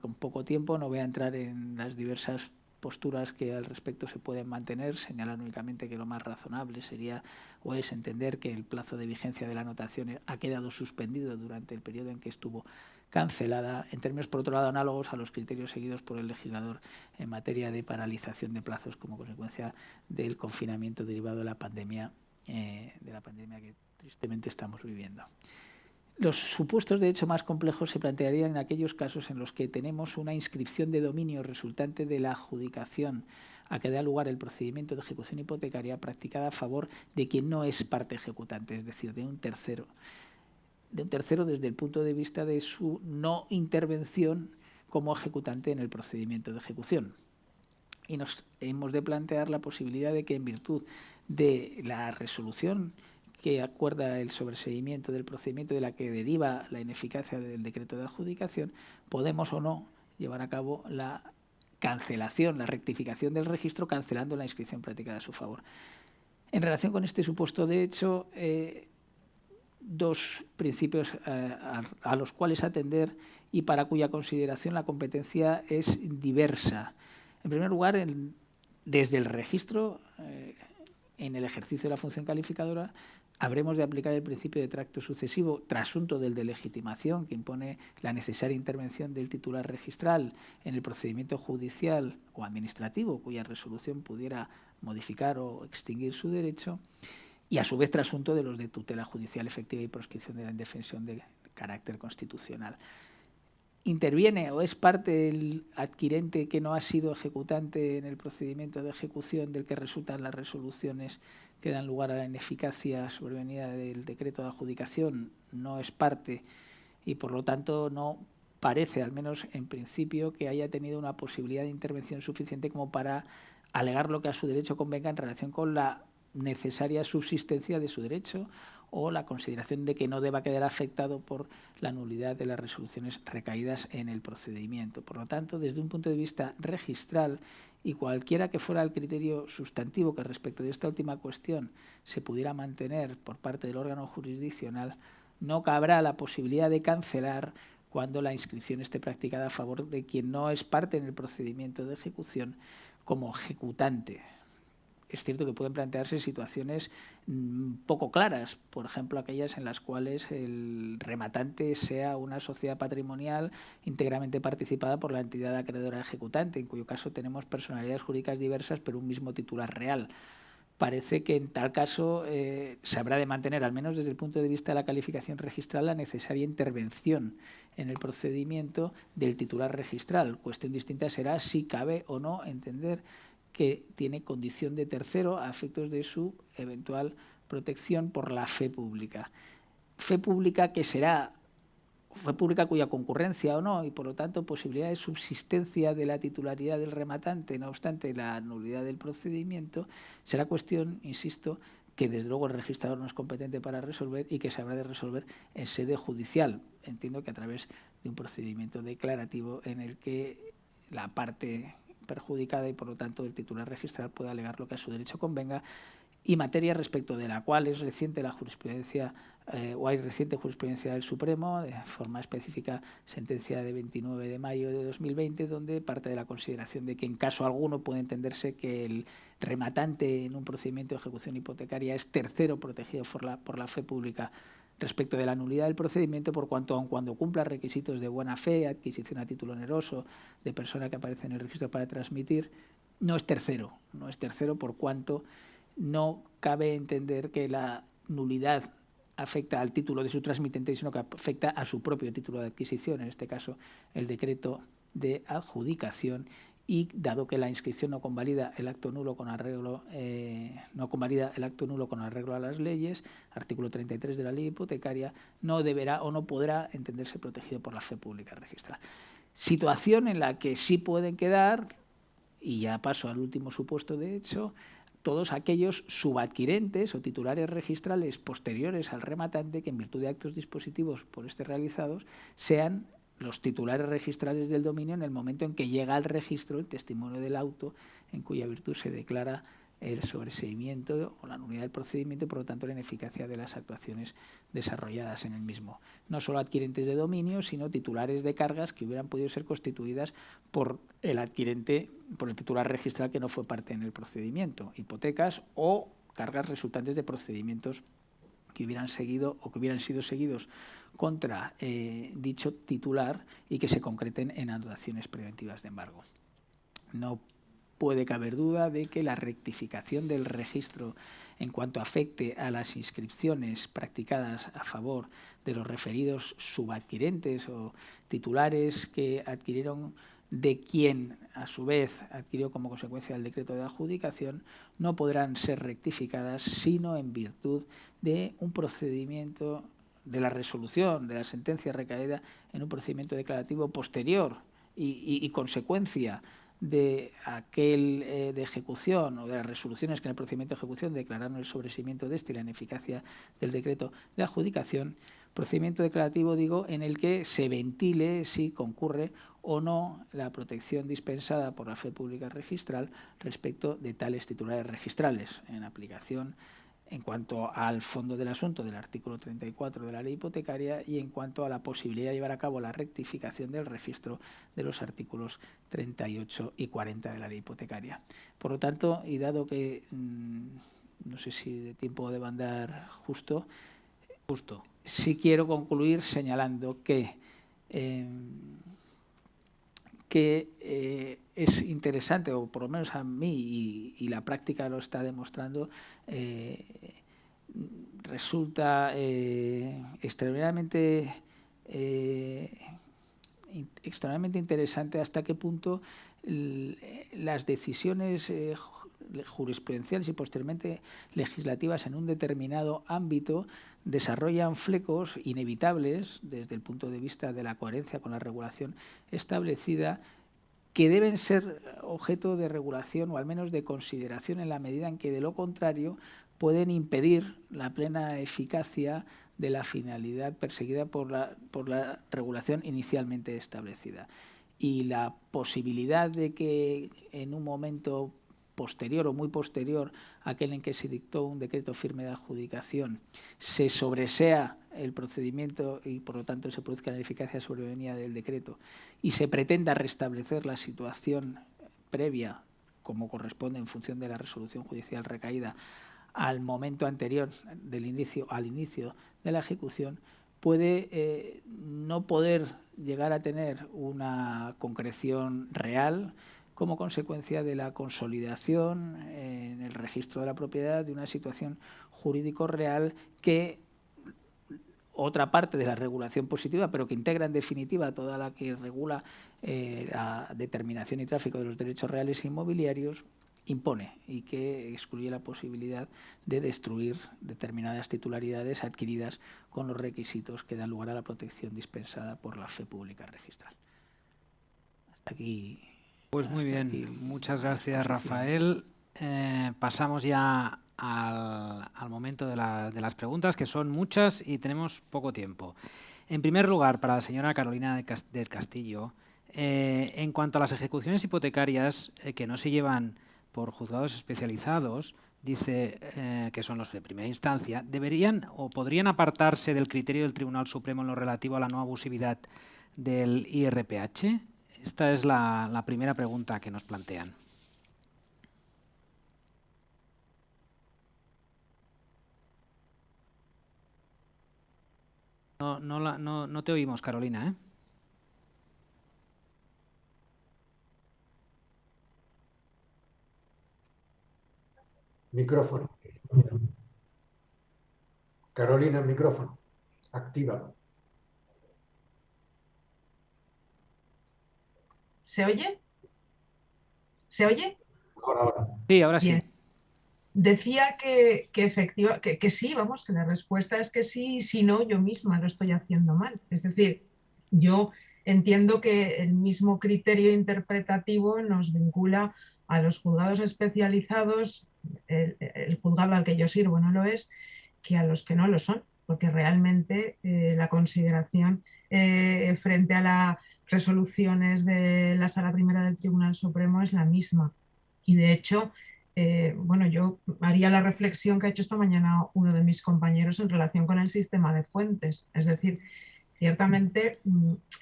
con poco tiempo, no voy a entrar en las diversas posturas que al respecto se pueden mantener, señalar únicamente que lo más razonable sería o es entender que el plazo de vigencia de la anotación ha quedado suspendido durante el periodo en que estuvo cancelada, en términos, por otro lado, análogos a los criterios seguidos por el legislador en materia de paralización de plazos como consecuencia del confinamiento derivado de la pandemia que tristemente estamos viviendo. Los supuestos de hecho más complejos se plantearían en aquellos casos en los que tenemos una inscripción de dominio resultante de la adjudicación a que da lugar el procedimiento de ejecución hipotecaria practicada a favor de quien no es parte ejecutante, es decir, de un tercero desde el punto de vista de su no intervención como ejecutante en el procedimiento de ejecución. Y nos hemos de plantear la posibilidad de que, en virtud de la resolución que acuerda el sobreseimiento del procedimiento, de la que deriva la ineficacia del decreto de adjudicación, podemos o no llevar a cabo la cancelación, la rectificación del registro, cancelando la inscripción practicada a su favor. En relación con este supuesto de hecho, dos principios a los cuales atender y para cuya consideración la competencia es diversa. En primer lugar, desde el registro, en el ejercicio de la función calificadora, habremos de aplicar el principio de tracto sucesivo, trasunto del de legitimación, que impone la necesaria intervención del titular registral en el procedimiento judicial o administrativo, cuya resolución pudiera modificar o extinguir su derecho, y a su vez trasunto de los de tutela judicial efectiva y proscripción de la indefensión de carácter constitucional. ¿Interviene o es parte el adquirente que no ha sido ejecutante en el procedimiento de ejecución del que resultan las resoluciones que dan lugar a la ineficacia sobrevenida del decreto de adjudicación? No es parte y, por lo tanto, no parece, al menos en principio, que haya tenido una posibilidad de intervención suficiente como para alegar lo que a su derecho convenga en relación con la necesaria subsistencia de su derecho o la consideración de que no deba quedar afectado por la nulidad de las resoluciones recaídas en el procedimiento. Por lo tanto, desde un punto de vista registral, y cualquiera que fuera el criterio sustantivo que respecto de esta última cuestión se pudiera mantener por parte del órgano jurisdiccional, no cabrá la posibilidad de cancelar cuando la inscripción esté practicada a favor de quien no es parte en el procedimiento de ejecución como ejecutante. Es cierto que pueden plantearse situaciones poco claras, por ejemplo, aquellas en las cuales el rematante sea una sociedad patrimonial íntegramente participada por la entidad acreedora ejecutante, en cuyo caso tenemos personalidades jurídicas diversas pero un mismo titular real. Parece que en tal caso se habrá de mantener, al menos desde el punto de vista de la calificación registral, la necesaria intervención en el procedimiento del titular registral. Cuestión distinta será si cabe o no entender que tiene condición de tercero a efectos de su eventual protección por la fe pública. fe pública que será fe pública cuya concurrencia o no, y por lo tanto posibilidad de subsistencia de la titularidad del rematante, no obstante la nulidad del procedimiento, será cuestión, insisto, que desde luego el registrador no es competente para resolver y que se habrá de resolver en sede judicial. Entiendo que a través de un procedimiento declarativo en el que la parte perjudicada y por lo tanto el titular registral pueda alegar lo que a su derecho convenga, y materia respecto de la cual es reciente la jurisprudencia o hay reciente jurisprudencia del Supremo, de forma específica sentencia de 29 de mayo de 2020, donde parte de la consideración de que en caso alguno puede entenderse que el rematante en un procedimiento de ejecución hipotecaria es tercero protegido por la fe pública respecto de la nulidad del procedimiento, por cuanto aun cuando cumpla requisitos de buena fe, adquisición a título oneroso, de persona que aparece en el registro para transmitir, no es tercero por cuanto no cabe entender que la nulidad afecta al título de su transmitente, sino que afecta a su propio título de adquisición, en este caso el decreto de adjudicación, y dado que la inscripción no convalida el acto nulo con arreglo a las leyes, artículo 33 de la ley hipotecaria, no deberá o no podrá entenderse protegido por la fe pública registrada. Situación en la que sí pueden quedar, y ya paso al último supuesto de hecho, todos aquellos subadquirentes o titulares registrales posteriores al rematante que en virtud de actos dispositivos por este realizados sean los titulares registrales del dominio en el momento en que llega al registro el testimonio del auto en cuya virtud se declara el sobreseimiento o la nulidad del procedimiento y por lo tanto la ineficacia de las actuaciones desarrolladas en el mismo. No solo adquirentes de dominio, sino titulares de cargas que hubieran podido ser constituidas por el adquirente, por el titular registral que no fue parte en el procedimiento, hipotecas o cargas resultantes de procedimientos que hubieran seguido o que hubieran sido seguidos contra dicho titular y que se concreten en anotaciones preventivas de embargo. No puede caber duda de que la rectificación del registro en cuanto afecte a las inscripciones practicadas a favor de los referidos subadquirentes o titulares que adquirieron de quien, a su vez, adquirió como consecuencia del decreto de adjudicación, no podrán ser rectificadas sino en virtud de un procedimiento de la resolución de la sentencia recaída en un procedimiento declarativo posterior y consecuencia de aquel de ejecución o de las resoluciones que en el procedimiento de ejecución declararon el sobreseimiento de este y la ineficacia del decreto de adjudicación, procedimiento declarativo, digo, en el que se ventile si concurre o no la protección dispensada por la fe pública registral respecto de tales titulares registrales, en aplicación en cuanto al fondo del asunto del artículo 34 de la ley hipotecaria y en cuanto a la posibilidad de llevar a cabo la rectificación del registro de los artículos 38 y 40 de la ley hipotecaria. Por lo tanto, y dado que no sé si de tiempo debo andar justo, sí quiero concluir señalando que es interesante, o por lo menos a mí, y la práctica lo está demostrando, resulta extraordinariamente interesante hasta qué punto las decisiones jurisprudenciales y posteriormente legislativas en un determinado ámbito desarrollan flecos inevitables desde el punto de vista de la coherencia con la regulación establecida que deben ser objeto de regulación o al menos de consideración en la medida en que de lo contrario pueden impedir la plena eficacia de la finalidad perseguida por la regulación inicialmente establecida. Y la posibilidad de que en un momento posterior o muy posterior a aquel en que se dictó un decreto firme de adjudicación se sobresea el procedimiento y por lo tanto se produzca la ineficacia sobrevenida del decreto y se pretenda restablecer la situación previa como corresponde en función de la resolución judicial recaída al momento anterior al inicio de la ejecución, puede no poder llegar a tener una concreción real como consecuencia de la consolidación en el registro de la propiedad de una situación jurídico real que otra parte de la regulación positiva, pero que integra en definitiva toda la que regula la determinación y tráfico de los derechos reales e inmobiliarios, impone y que excluye la posibilidad de destruir determinadas titularidades adquiridas con los requisitos que dan lugar a la protección dispensada por la fe pública registral. Hasta aquí. Pues muy bien, muchas gracias, Rafael. Pasamos ya al momento de las preguntas, que son muchas y tenemos poco tiempo. En primer lugar, para la señora Carolina del Castillo, en cuanto a las ejecuciones hipotecarias que no se llevan por juzgados especializados, dice que son los de primera instancia, ¿deberían o podrían apartarse del criterio del Tribunal Supremo en lo relativo a la no abusividad del IRPH? Esta es la primera pregunta que nos plantean. No te oímos, Carolina, ¿eh? Micrófono. Carolina, el micrófono. Actívalo. ¿Se oye? ¿Se oye? Ahora. Sí, ahora sí. Bien. Decía que sí, vamos, que la respuesta es que sí, y si no, yo misma lo estoy haciendo mal. Es decir, yo entiendo que el mismo criterio interpretativo nos vincula a los juzgados especializados, el juzgado al que yo sirvo no lo es, que a los que no lo son, porque realmente la consideración frente a las resoluciones de la Sala Primera del Tribunal Supremo es la misma. Y de hecho, bueno, yo haría la reflexión que ha hecho esta mañana uno de mis compañeros en relación con el sistema de fuentes. Es decir, ciertamente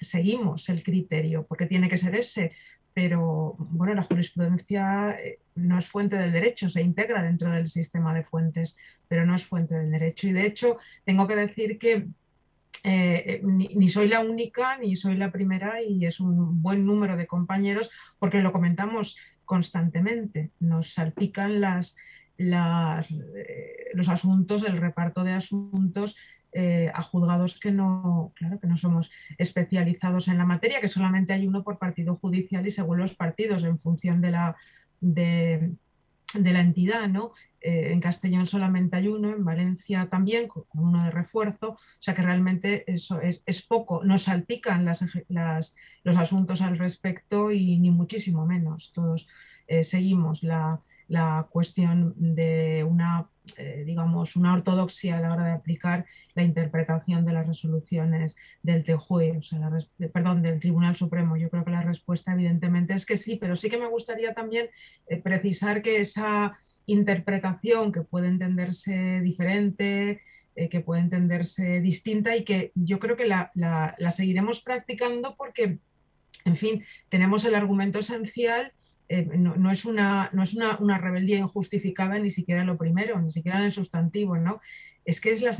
seguimos el criterio, porque tiene que ser ese, pero bueno, la jurisprudencia no es fuente del derecho, se integra dentro del sistema de fuentes, pero no es fuente del derecho. Y de hecho, tengo que decir que ni soy la única ni soy la primera, y es un buen número de compañeros, porque lo comentamos constantemente. Nos salpican los asuntos, el reparto de asuntos a juzgados que no, claro, que no somos especializados en la materia, que solamente hay uno por partido judicial y según los partidos, en función de la entidad, ¿no? En Castellón solamente hay uno, en Valencia también, con uno de refuerzo, o sea que realmente eso es poco. Nos salpican los asuntos al respecto y ni muchísimo menos. Todos seguimos la cuestión de digamos, una ortodoxia a la hora de aplicar la interpretación de las resoluciones del TJUE, o sea, perdón, del Tribunal Supremo. Yo creo que la respuesta evidentemente es que sí, pero sí que me gustaría también precisar que esa interpretación, que puede entenderse diferente, que puede entenderse distinta, y que yo creo que la seguiremos practicando porque, en fin, tenemos el argumento esencial. No es una rebeldía injustificada, ni siquiera en lo primero, ni siquiera en el sustantivo, ¿no? Es que es la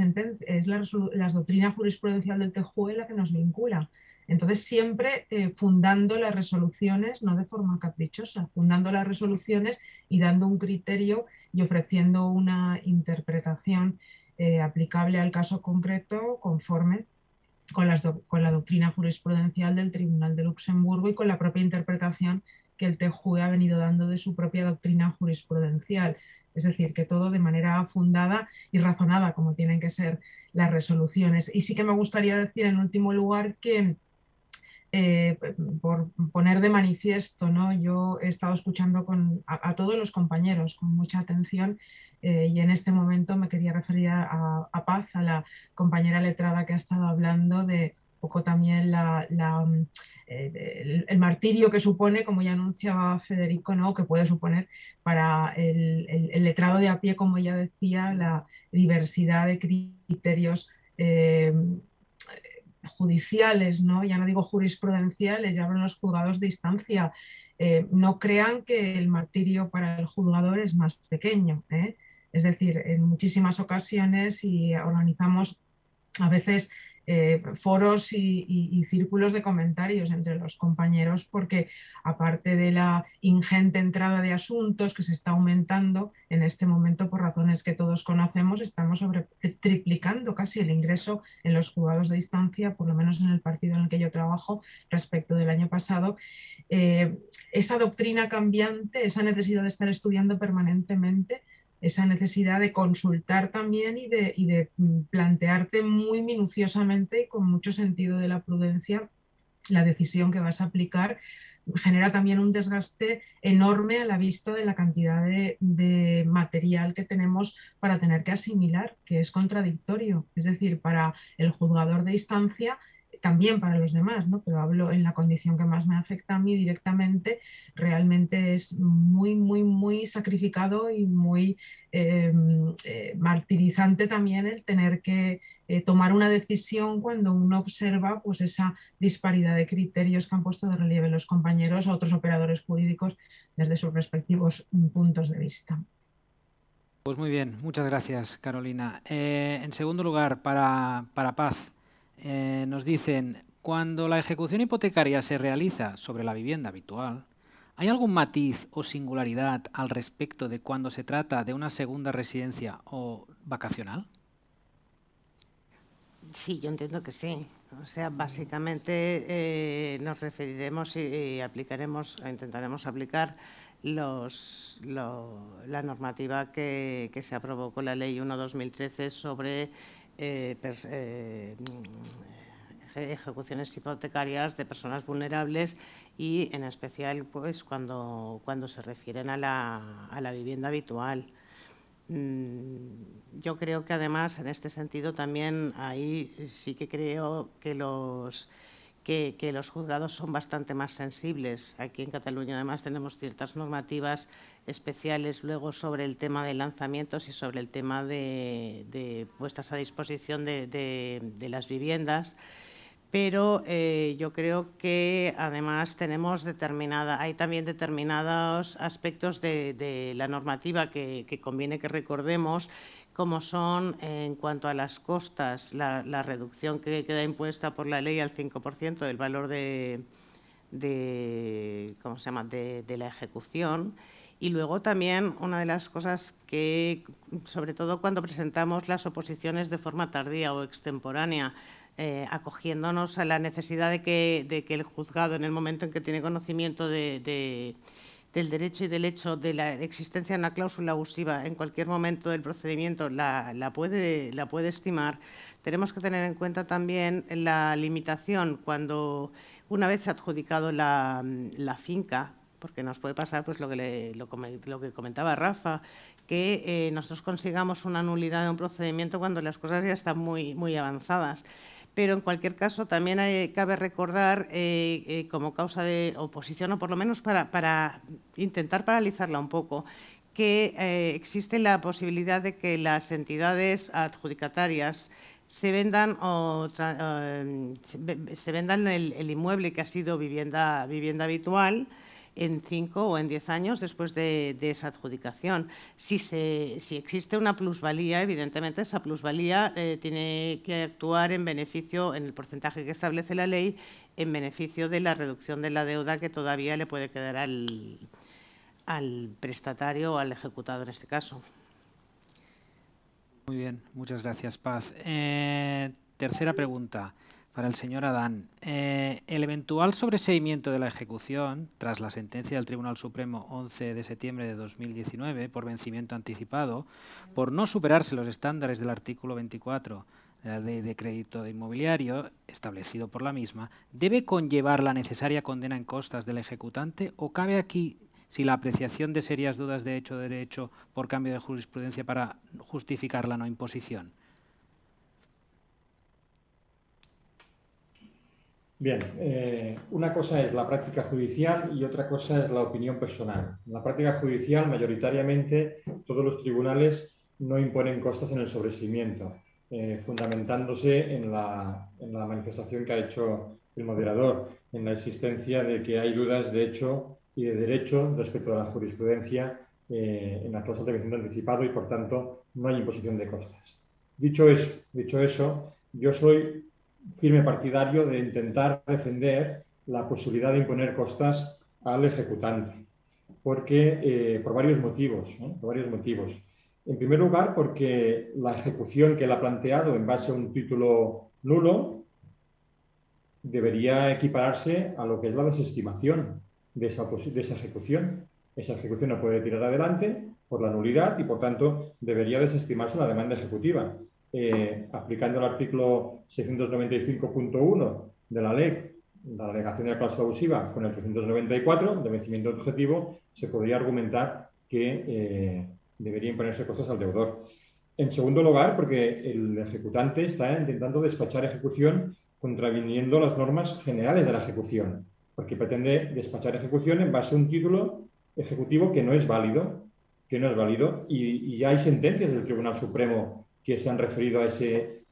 doctrina jurisprudencial del TJUE la que nos vincula. Entonces, siempre fundando las resoluciones, no de forma caprichosa, fundando las resoluciones y dando un criterio y ofreciendo una interpretación aplicable al caso concreto, conforme con la doctrina jurisprudencial del Tribunal de Luxemburgo y con la propia interpretación que el TJUE ha venido dando de su propia doctrina jurisprudencial. Es decir, que todo de manera fundada y razonada, como tienen que ser las resoluciones. Y sí que me gustaría decir, en último lugar, que por poner de manifiesto, ¿no? Yo he estado escuchando a todos los compañeros con mucha atención, y en este momento me quería referir a Paz, a la compañera letrada que ha estado hablando de poco también el martirio que supone, como ya anunciaba Federico, ¿no? Que puede suponer para el letrado de a pie, como ya decía, la diversidad de criterios judiciales, ¿no? Ya no digo jurisprudenciales, ya hablo en los juzgados de instancia. No crean que el martirio para el juzgador es más pequeño, Es decir, en muchísimas ocasiones, y organizamos a veces foros y círculos de comentarios entre los compañeros, porque aparte de la ingente entrada de asuntos que se está aumentando en este momento por razones que todos conocemos, estamos triplicando casi el ingreso en los juzgados de distancia, por lo menos en el partido en el que yo trabajo, respecto del año pasado. Esa doctrina cambiante, esa necesidad de estar estudiando permanentemente, esa necesidad de consultar también y de plantearte muy minuciosamente y con mucho sentido de la prudencia la decisión que vas a aplicar, genera también un desgaste enorme a la vista de la cantidad de material que tenemos para tener que asimilar, que es contradictorio. Es decir, para el juzgador de instancia, también para los demás, ¿no? Pero hablo en la condición que más me afecta a mí directamente, realmente es muy, muy, muy sacrificado y muy martirizante también el tener que tomar una decisión cuando uno observa pues, esa disparidad de criterios que han puesto de relieve los compañeros a otros operadores jurídicos desde sus respectivos puntos de vista. Pues muy bien, muchas gracias, Carolina. En segundo lugar, para Paz, nos dicen, cuando la ejecución hipotecaria se realiza sobre la vivienda habitual, ¿hay algún matiz o singularidad al respecto de cuando se trata de una segunda residencia o vacacional? Sí, yo entiendo que sí. O sea, básicamente nos referiremos y aplicaremos, intentaremos aplicar la normativa que se aprobó con la Ley 1/2013 sobre ejecuciones hipotecarias de personas vulnerables y, en especial, pues cuando se refieren a la vivienda habitual. Yo creo que además en este sentido también ahí sí que creo que los juzgados son bastante más sensibles. Aquí en Cataluña además tenemos ciertas normativas especiales luego sobre el tema de lanzamientos y sobre el tema de puestas a disposición de las viviendas. Pero yo creo que además hay también determinados aspectos de la normativa que conviene que recordemos, como son en cuanto a las costas, la reducción que queda impuesta por la ley al 5% del valor de la ejecución. Y luego también una de las cosas que, sobre todo cuando presentamos las oposiciones de forma tardía o extemporánea, acogiéndonos a la necesidad de que el juzgado, en el momento en que tiene conocimiento del derecho y del hecho de la existencia de una cláusula abusiva en cualquier momento del procedimiento, la puede estimar. Tenemos que tener en cuenta también la limitación cuando, una vez adjudicado la finca, porque nos puede pasar pues lo que comentaba Rafa, que nosotros consigamos una nulidad de un procedimiento cuando las cosas ya están muy, muy avanzadas. Pero en cualquier caso también cabe recordar como causa de oposición, o por lo menos para intentar paralizarla un poco, que existe la posibilidad de que las entidades adjudicatarias se vendan el inmueble que ha sido vivienda habitual en 5 o en 10 años después de esa adjudicación. Si existe una plusvalía, evidentemente esa plusvalía tiene que actuar en beneficio, en el porcentaje que establece la ley, en beneficio de la reducción de la deuda que todavía le puede quedar al prestatario o al ejecutado en este caso. Muy bien, muchas gracias, Paz. Tercera pregunta para el señor Adán. El eventual sobreseimiento de la ejecución, tras la sentencia del Tribunal Supremo 11 de septiembre de 2019 por vencimiento anticipado, por no superarse los estándares del artículo 24 de la Ley de Crédito Inmobiliario establecido por la misma, ¿debe conllevar la necesaria condena en costas del ejecutante o cabe aquí si la apreciación de serias dudas de hecho o derecho por cambio de jurisprudencia para justificar la no imposición? Bien, una cosa es la práctica judicial y otra cosa es la opinión personal. En la práctica judicial, mayoritariamente, todos los tribunales no imponen costas en el sobreseimiento, fundamentándose en la manifestación que ha hecho el moderador, en la existencia de que hay dudas de hecho y de derecho respecto a la jurisprudencia en la cláusula de vencimiento anticipado y, por tanto, no hay imposición de costas. Dicho eso, yo soy firme partidario de intentar defender la posibilidad de imponer costas al ejecutante, porque por varios motivos, ¿no? Por varios motivos. En primer lugar, porque la ejecución que él ha planteado en base a un título nulo debería equipararse a lo que es la desestimación de esa ejecución. Esa ejecución no puede tirar adelante por la nulidad y, por tanto, debería desestimarse la demanda ejecutiva. Aplicando el artículo 695.1 de la ley, la denegación de la cláusula abusiva, con el 394 de vencimiento objetivo, se podría argumentar que debería imponerse costas al deudor. En segundo lugar, porque el ejecutante está intentando despachar ejecución contraviniendo las normas generales de la ejecución, porque pretende despachar ejecución en base a un título ejecutivo que no es válido, y ya hay sentencias del Tribunal Supremo que se han referido a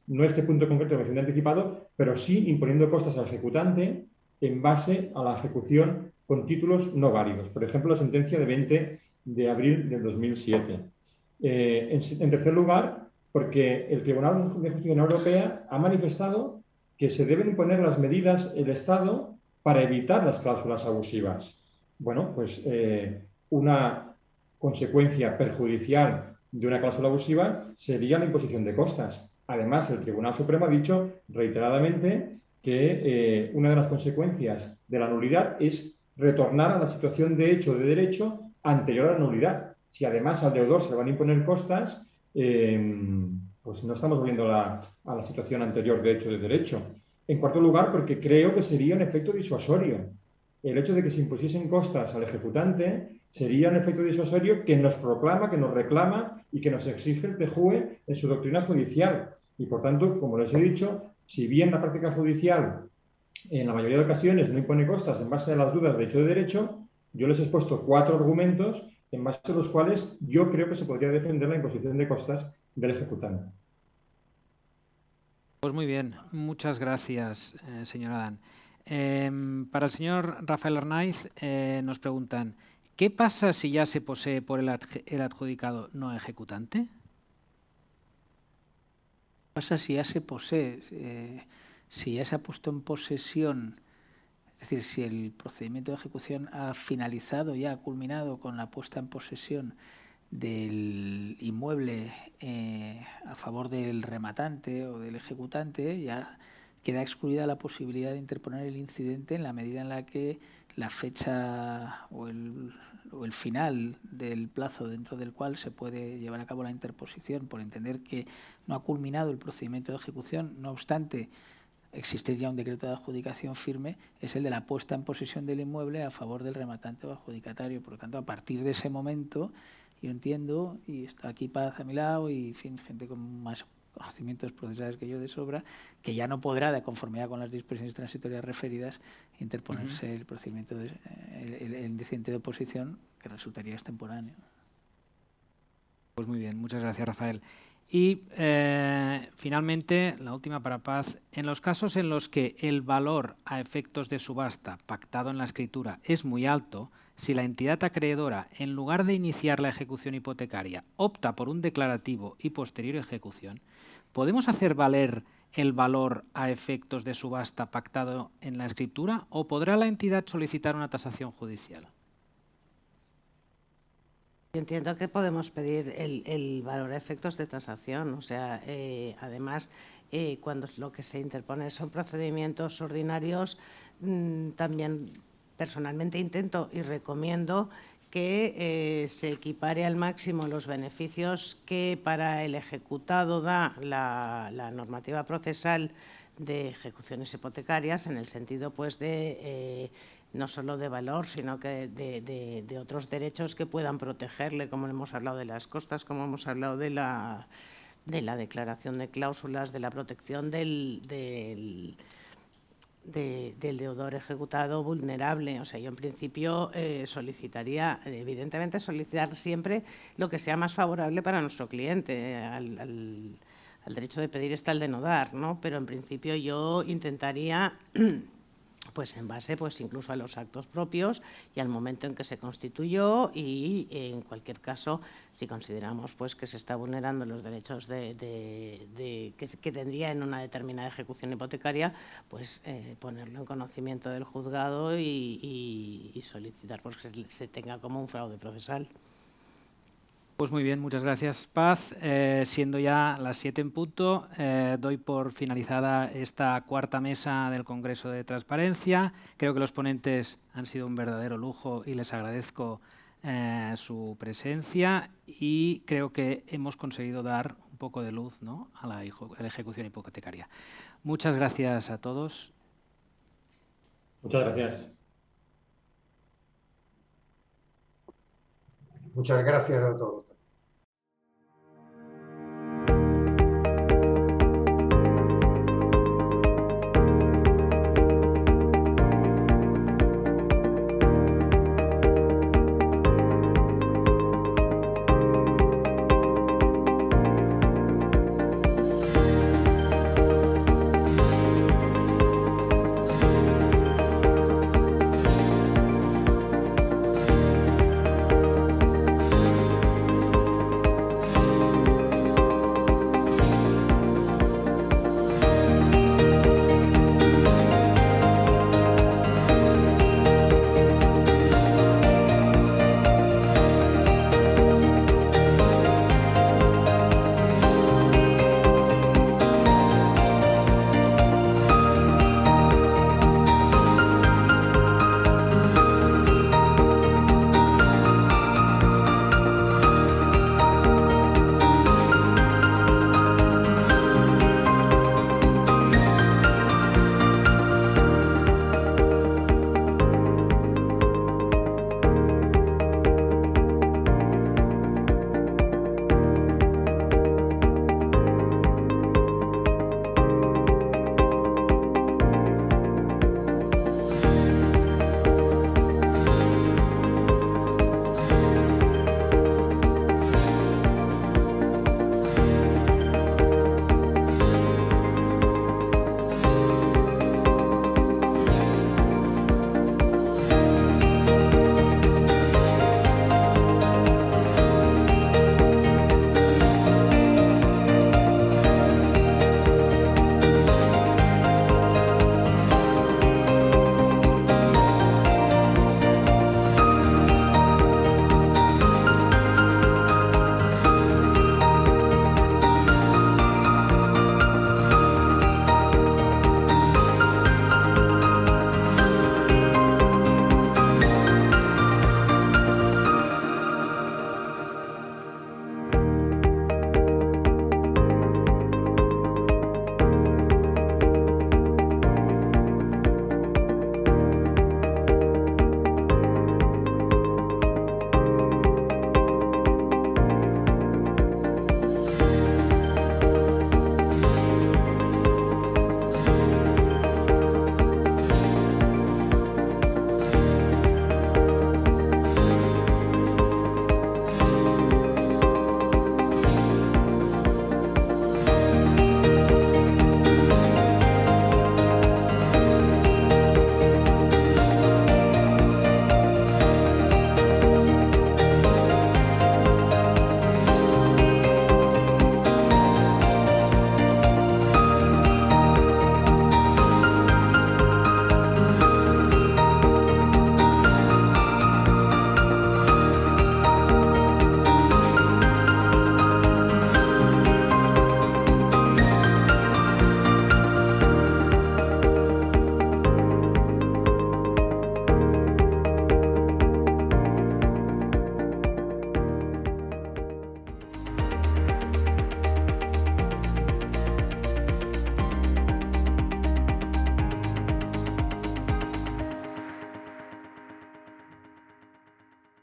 no este punto concreto de vencimiento anticipado, pero sí imponiendo costas al ejecutante en base a la ejecución con títulos no válidos. Por ejemplo, la sentencia de 20 de abril del 2007. En tercer lugar, porque el Tribunal de Justicia de la Unión Europea ha manifestado que se deben imponer las medidas el Estado para evitar las cláusulas abusivas. Bueno, pues una consecuencia perjudicial de una cláusula abusiva sería la imposición de costas. Además, el Tribunal Supremo ha dicho reiteradamente que una de las consecuencias de la nulidad es retornar a la situación de hecho o de derecho anterior a la nulidad. Si además al deudor se le van a imponer costas, pues no estamos volviendo a la situación anterior de hecho o de derecho. En cuarto lugar, porque creo que sería un efecto disuasorio. El hecho de que se impusiesen costas al ejecutante sería un efecto disuasorio que nos proclama, que nos reclama y que nos exige el TJUE en su doctrina judicial. Y por tanto, como les he dicho, si bien la práctica judicial en la mayoría de ocasiones no impone costas en base a las dudas de hecho o de derecho, yo les he expuesto 4 argumentos en base a los cuales yo creo que se podría defender la imposición de costas del ejecutante. Pues muy bien, muchas gracias, señor Adán. Para el señor Rafael Arnaiz nos preguntan, ¿qué pasa si ya se posee por el adjudicado no ejecutante? ¿Qué pasa si ya se posee? Si ya se ha puesto en posesión, es decir, si el procedimiento de ejecución ha finalizado, ya ha culminado con la puesta en posesión del inmueble a favor del rematante o del ejecutante, ya queda excluida la posibilidad de interponer el incidente en la medida en la que la fecha o el final del plazo dentro del cual se puede llevar a cabo la interposición, por entender que no ha culminado el procedimiento de ejecución. No obstante, existir ya un decreto de adjudicación firme, es el de la puesta en posesión del inmueble a favor del rematante o adjudicatario. Por lo tanto, a partir de ese momento, yo entiendo, y está aquí Paz a mi lado y en fin, gente con más conocimientos procesales que yo de sobra, que ya no podrá, de conformidad con las disposiciones transitorias referidas, interponerse el procedimiento, el incidente de oposición, que resultaría extemporáneo. Pues muy bien, muchas gracias, Rafael. Y finalmente, la última para Paz. En los casos en los que el valor a efectos de subasta pactado en la escritura es muy alto, si la entidad acreedora, en lugar de iniciar la ejecución hipotecaria, opta por un declarativo y posterior ejecución, ¿podemos hacer valer el valor a efectos de subasta pactado en la escritura o podrá la entidad solicitar una tasación judicial? Yo entiendo que podemos pedir el valor a efectos de tasación. O sea, además, cuando lo que se interpone son procedimientos ordinarios, también personalmente intento y recomiendo que se equipare al máximo los beneficios que para el ejecutado da la normativa procesal de ejecuciones hipotecarias, en el sentido pues de no solo de valor, sino que de otros derechos que puedan protegerle, como hemos hablado de las costas, como hemos hablado de la declaración de cláusulas, de la protección del deudor ejecutado vulnerable. O sea, yo en principio solicitaría, evidentemente solicitar siempre lo que sea más favorable para nuestro cliente. Al derecho de pedir está el de no dar, ¿no? Pero en principio yo intentaría pues en base incluso a los actos propios y al momento en que se constituyó, y en cualquier caso, si consideramos que se está vulnerando los derechos que tendría en una determinada ejecución hipotecaria, pues ponerlo en conocimiento del juzgado y solicitar que se tenga como un fraude procesal. Pues muy bien, muchas gracias, Paz. Siendo ya las 7 en punto, doy por finalizada esta cuarta mesa del Congreso de Transparencia. Creo que los ponentes han sido un verdadero lujo y les agradezco su presencia, y creo que hemos conseguido dar un poco de luz, ¿no?, a la ejecución hipotecaria. Muchas gracias a todos. Muchas gracias. Muchas gracias a todos.